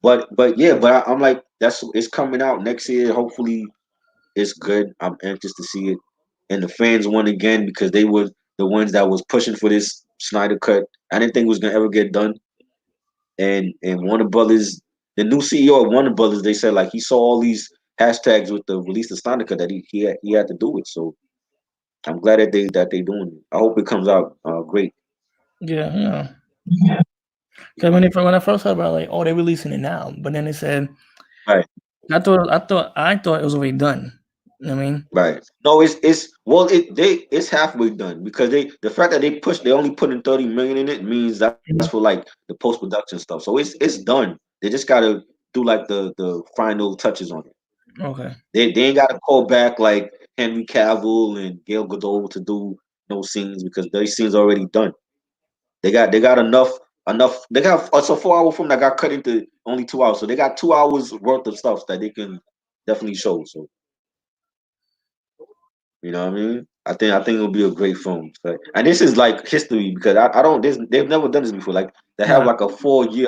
But yeah, but I'm like it's coming out next year. Hopefully, it's good. I'm anxious to see it, and the fans won again because they were the ones that was pushing for this Snyder cut. I didn't think it was gonna ever get done, and Warner Brothers, the new CEO of Warner Brothers, they said like he saw all these hashtags with the release of Snyder cut that he had to do it. So I'm glad that they doing it. I hope it comes out great. Yeah, because when I first heard about it, like, oh, they're releasing it now, but then they said Right. I thought it was already done. You know what I mean? Right. No, it's well, it's halfway done because the fact that they only put in 30 million in it means that's for Mhm. like the post production stuff. So it's done. They just gotta do like the final touches on it. Okay. They ain't gotta call back like Henry Cavill and Gail Godot to do no scenes because those scenes already done. They got enough. They got it's a 4 hour film that got cut into only 2 hours, so they got 2 hours worth of stuff that they can definitely show. So you know what I mean? I think it'll be a great film. So, and this is like history because I don't they've never done this before. Like they have Nah. like a 4 year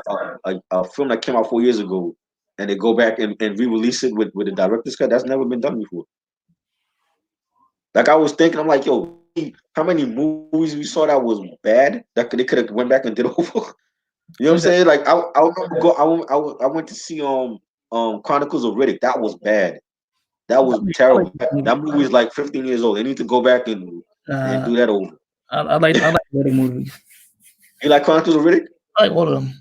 a film that came out 4 years ago, and they go back and re-release it with the director's cut. That's never been done before. Like I was thinking, I'm like, yo, how many movies we saw that was bad that they could have went back and did over. You know what I'm Exactly. saying? Like I remember I went to see Chronicles of Riddick. That was bad. That was I like terrible. this movie. That movie is like 15 years old. They need to go back and Uh, do that over. I like wedding movies. You like Chronicles of Riddick? I like all of them.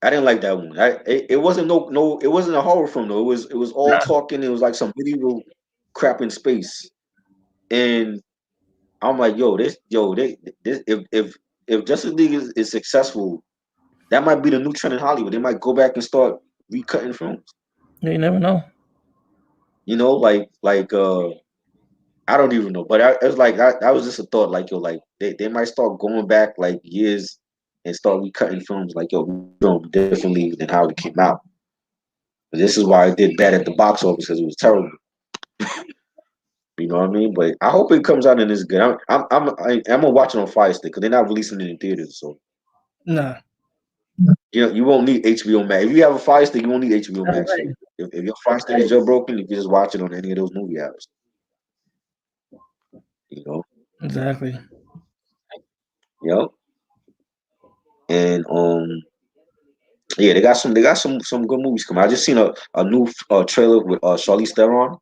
I didn't like that one. It wasn't no it wasn't a horror film though. It was all Nah. talking. It was like some medieval crap in space. And I'm like, this if Justice League is successful, that might be the new trend in Hollywood. They might go back and start recutting films. You never know. You know, like I don't even know, but it was like that was just a thought. Like yo, like they might start going back like years and start recutting films. Like yo, we film differently than how it came out. This is why it did bad at the box office because it was terrible. You know what I mean? But I hope it comes out and it's good. I'm gonna watch it on Fire Stick because they're not releasing it in theaters. So Nah, you know you won't need HBO Max. If you have a Fire Stick, you won't need HBO that's Max. right. So if your Fire Stick is jailbroken, you can just watch it on any of those movie apps. You know, Exactly. yep. And yeah, they got some good movies coming. I just seen a new trailer with Charlize Theron,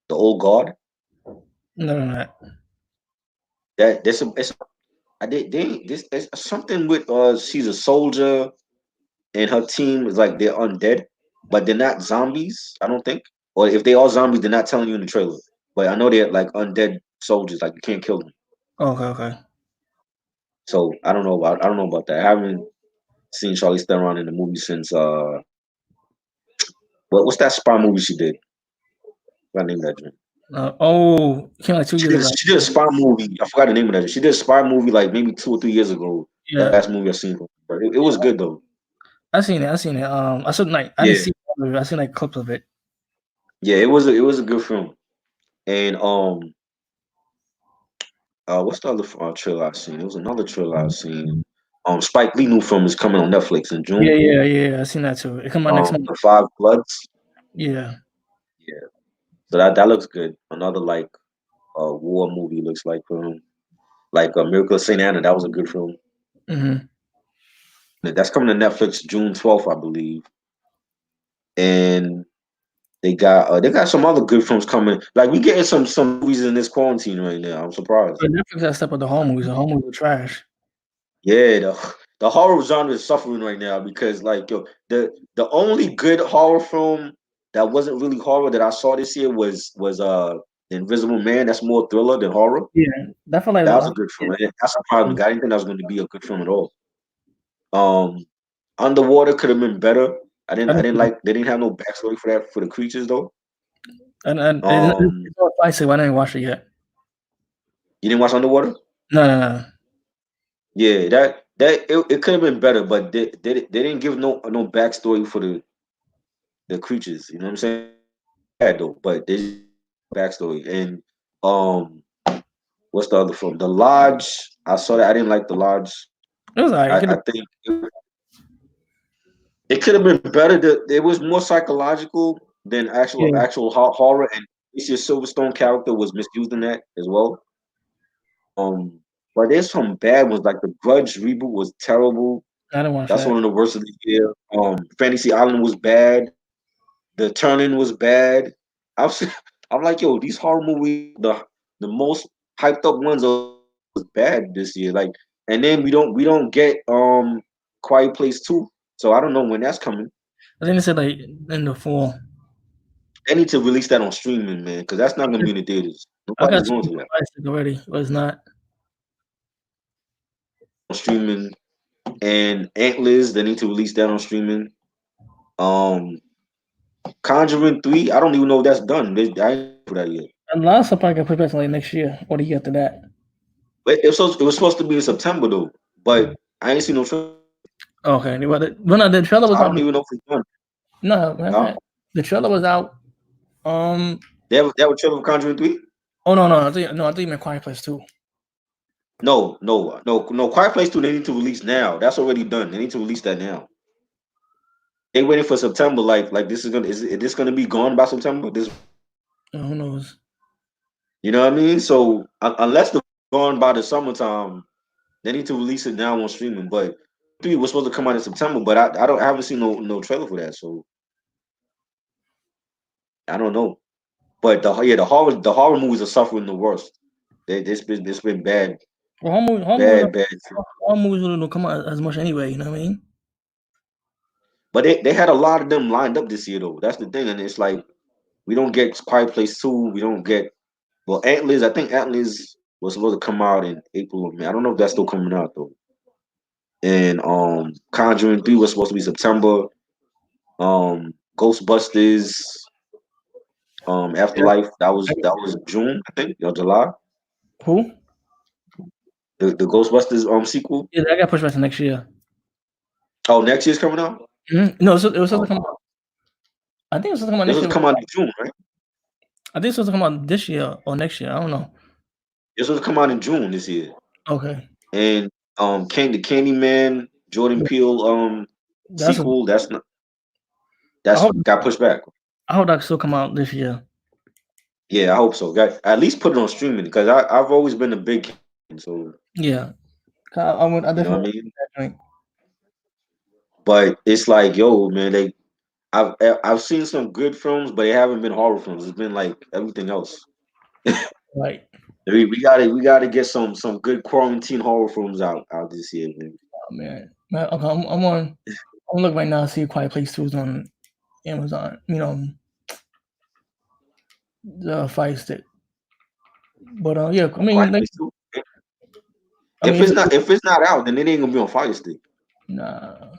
the old guard. No, no, no. That there's some it's I did they this there's something with she's a soldier and her team is like they're undead, but they're not zombies, I don't think. Or if they are zombies, they're not telling you in the trailer. But I know they're like undead soldiers, like you can't kill them. Okay, okay. So I don't know about that. I haven't seen Charlize Theron in the movie since what's that spy movie she did? What name that joint? Oh, came like 2 years ago. She did a spy movie. I forgot the name of that. She did a spy movie like maybe 2 or 3 years ago. Yeah, Last movie I seen from her. It was good though. I seen it. I seen it. I saw like I didn't Yeah, see all of it. I seen like clips of it. yeah. It was a good film. And what's the other trailer I seen? It was another trailer I seen. Spike Lee new film is coming on Netflix in Yeah, June. yeah, yeah. I seen that too. It come out next month. The Five Bloods. Yeah. Yeah, so that looks good. Another like war movie looks like like Miracle of Saint Anna. That was a good film. Hmm. That's coming to Netflix June 12th, I believe. And they got some other good films coming. Like we getting some movies in this quarantine right now. I'm surprised. But Netflix has step with the home movies. The home movies are trash. Yeah, the horror genre is suffering right now because like yo, the only good horror film that wasn't really horror that I saw this year was The Invisible Man. That's more thriller than horror. Yeah, that felt like That was I, a good film. And that surprised me. I didn't think that was going to be a good film at all. Um, Underwater could have been better. I didn't didn't, like they didn't have no backstory for that for the creatures though. and Um, it's all spicy. I didn't watch it yet. you didn't watch Underwater? No, no, no. Yeah, it could have been better, but they didn't give no backstory for the creatures. You know what I'm saying? Bad though, but they just backstory. And um, what's the other film? The Lodge. I saw that. I didn't like The Lodge. It was alright. I think it could have been better. It was more psychological than Yeah, horror. And Alicia Silverstone character was misused in that as well. But there's some bad ones. Like the Grudge reboot was terrible. I didn't watch That's that. one of the worst of the year. Fantasy Island was bad. The Turning was bad. I'm I'm like, yo, these horror movies, the most hyped up ones was bad this year. Like, and then we don't get Quiet Place 2. So I don't know when that's coming. I think they said like in the fall. They need to release that on streaming, man, because that's not gonna be in the theaters. I got Nobody's two going to that. plastic already. But it's not. On streaming and Antlers, they need to release that on streaming. Um Conjuring 3, I don't even know if that's done. I ain't for that yet. A lot of stuff probably got put back to like next year or the year after that. It was supposed to be in September though, but I ain't seen no trailer. Okay. Well, no, the trailer So was I out. don't even know if it's done. No, matter of Huh? fact, the trailer was out. They have a trailer for Conjuring 3? Oh no, no, I think you meant Quiet Place too. No, no, no, no. Quiet Place 2 they need to release now. That's already done. They need to release that now. They waiting for September. Like this is this gonna be gone by September? This Who knows? you know what I mean? So unless the gone by the summertime, they need to release it now on streaming. But 3 was supposed to come out in September, but I haven't seen no trailer for that, so I don't know. But the horror movies are suffering the worst. It's been bad, Well, bad. home movies don't come out as much anyway. You know what I mean? But they had a lot of them lined up this year though. That's the thing, and it's like we don't get Quiet Place 2. We don't get Antlers. I think Antlers was supposed to come out in April or May. I don't know if that's still coming out though. And Conjuring 3 was supposed to be September. Ghostbusters. Yeah. Afterlife. That was June, I think, or July. Who? The Ghostbusters sequel. Yeah, that got pushed back to next year. Oh, next year's coming out. No, it was supposed Oh, to come out. I think it was supposed to come out this next was year. come out in June, right? I think it's supposed to come out this year or next year. I don't know. This was come out in June this year, Okay. and the Candyman Jordan Yeah, Peele that's a. sequel that's not I that's hope. got pushed back. I hope that can still come out this year. Yeah, I hope so. At least put it on streaming because I've always been a big fan, so Yeah. I would. I you know what definitely I want mean. that joint. But it's like, yo, man, I've seen some good films, but they haven't been horror films. It's been like everything else. Like, We gotta get some good quarantine horror films out this year, man. oh man. Okay, I'm on. I'm looking right now. See Quiet Place 2 is on Amazon. The Fire Stick. But yeah, Quiet Place Two. If it's it's not out, then it ain't gonna be on Fire Stick. nah.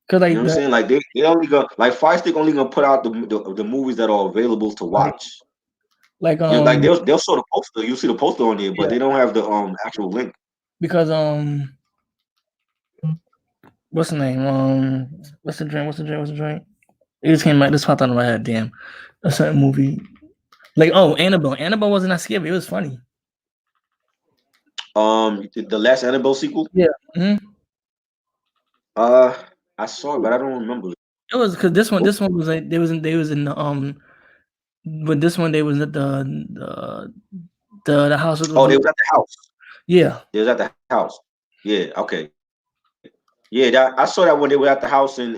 Cause You know like what I'm saying? Like they only gonna like Fire Stick only gonna put out the movies that are available to like watch. like You know, like they'll show the poster. You see the poster on there, but yeah, they don't have the actual link. because what's the name? What's the drink? What's the drink? It just came out. This popped out of my head. Damn, a certain movie. Like Annabelle. Annabelle wasn't that scary. It was funny. The last Annabelle sequel. Yeah. hmm Uh, I saw it, but I don't remember. It was because this one was like they was in the but this one they was at the house with Oh, the they was at the house. yeah They was at the house. Yeah, okay. Yeah, I saw that when they were at the house and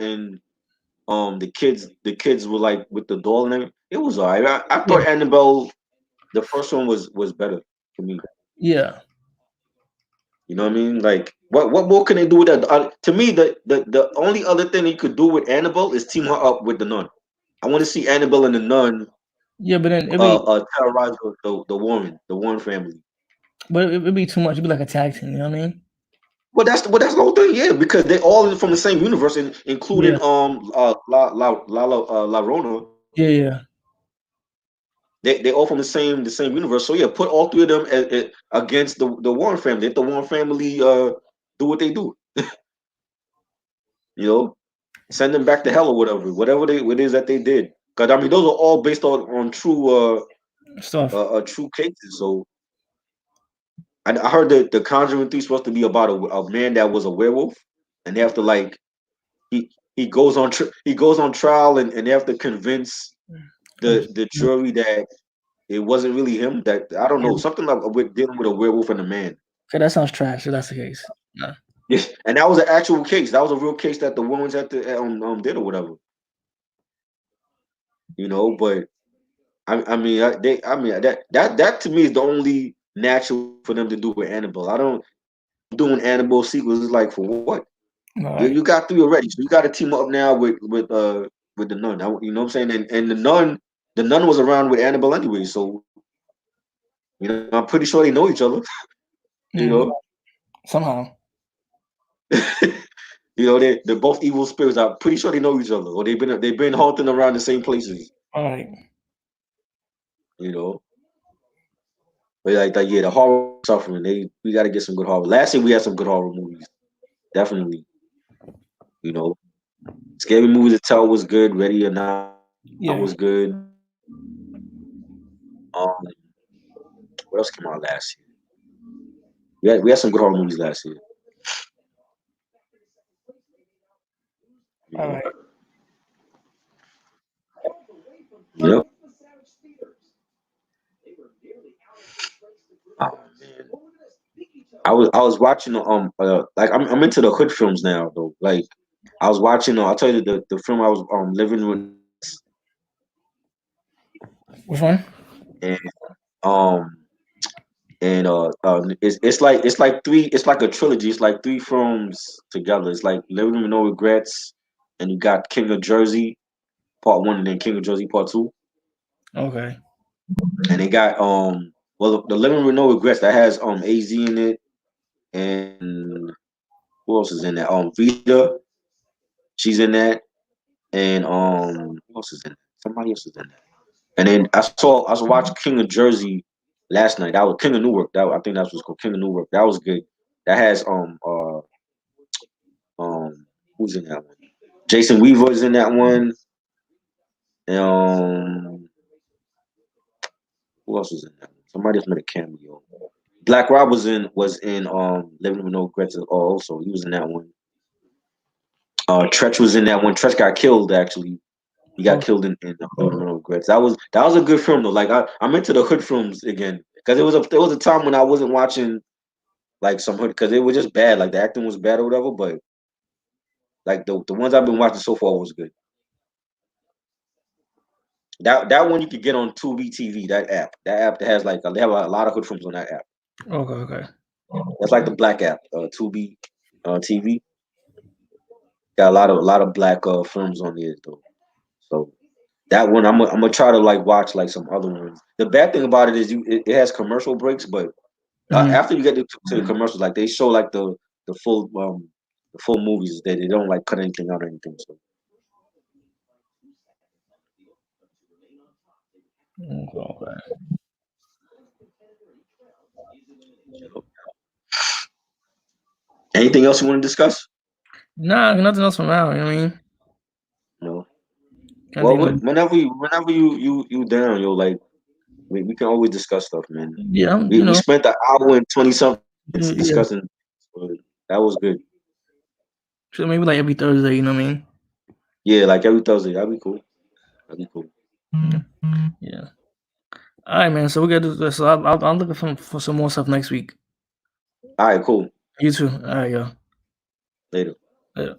the kids were like with the doll and everything. It was alright. I yeah thought Annabelle the first one was better for me. yeah. You know what I mean? Like what more can they do with that? To me, the only other thing you could do with Annabelle is team her up with the nun. I want to see Annabelle and the nun Yeah, but then terrorize the Warren family. it'd be too much. It'd be like a tag team. You know what I mean? Well, that's the whole thing, yeah, because they all from the same universe, including Yeah, La Rona. yeah, yeah, They all from the same universe. So yeah, put all three of them against the Warren family. Let the Warren family do what they do. You know, send them back to hell or whatever it is that they did. Because I mean, those are all based on stuff. true cases. So I heard that the Conjuring 3 is supposed to be about a man that was a werewolf, and they have to like he goes on trial, and they have to convince Oh, the jury that it wasn't really him. That I don't yeah. know, something like with dealing with a werewolf and a man. Okay, that sounds trash. If that's the case. Nah. Yes, and that was an actual case. That was a real case that the Warrens had to did or whatever. But I mean that to me is the only natural thing for them to do with Annabelle. I don't doing Annabelle sequels is like for what? All You right. got three already, so you got to team up now with the nun. You know what I'm saying? And the nun was around with Annabelle anyway, so I'm pretty sure they know each other. You Mm, know, somehow. they're both evil spirits. I'm pretty sure they know each other, or they've been haunting around the same places. All right. You know, but like yeah, the horror suffering. We got to get some good horror. Last year we had some good horror movies, definitely. You know, scary movies to tell was good. Ready or Not was good. Yeah. Um, what else came out last year? We had some good horror movies last year. You All know. right. Yep. Oh man. I was watching like I'm into the hood films now though. Like I was watching I'll tell you the film I was living with Which one? and um it's like a trilogy. It's like three films together. It's like Living with No Regrets, and you got King of Jersey Part 1 and then King of Jersey Part 2. Okay. And they got well the Living with No Regrets that has AZ in it, and who else is in that? Vita, she's in that, and who else is in that? Somebody else is in that. And then I watched King of Jersey last night. That was King of Newark. That I think that's what's called King of Newark. That was good. That has who's in that one? Jason Weaver's in that one. Um, who else was in that one? Somebody else made a cameo. Black Rob was in Living with No Regrets also. He was in that one. Tretch was in that one. Tretch got killed actually. He got Oh, killed in Living with No Regrets. That was a good film though. Like I'm into the hood films again because there was a time when I wasn't watching like some hood because it was just bad. Like the acting was bad or whatever. But like the ones I've been watching so far was good. That one you could get on Tubi TV. That app that has like they have a lot of hood films on that app. okay. That's like the black app, Tubi, TV. Got a lot of black films on there though. So that one I'm gonna try to like watch like some other ones. The bad thing about it is it has commercial breaks, but Mm-hmm. after you get to the commercials, like they show like the full movies. They don't like cut anything out or anything. So Okay. anything else you want to discuss? Nah, nothing else for now. You know what I mean? No. Can't Well, think of. whenever you down, yo, like we can always discuss stuff, man. Yeah, We spent an hour and 20 something minutes yeah. discussing. So that was good. So maybe like every Thursday. You know what I mean? Yeah, like every Thursday, that'd be cool. That'd be cool. Yeah. All right, man. So we got to do this. So I'm looking for some more stuff next week. All right, cool. You too. All right, yo. Later. Later.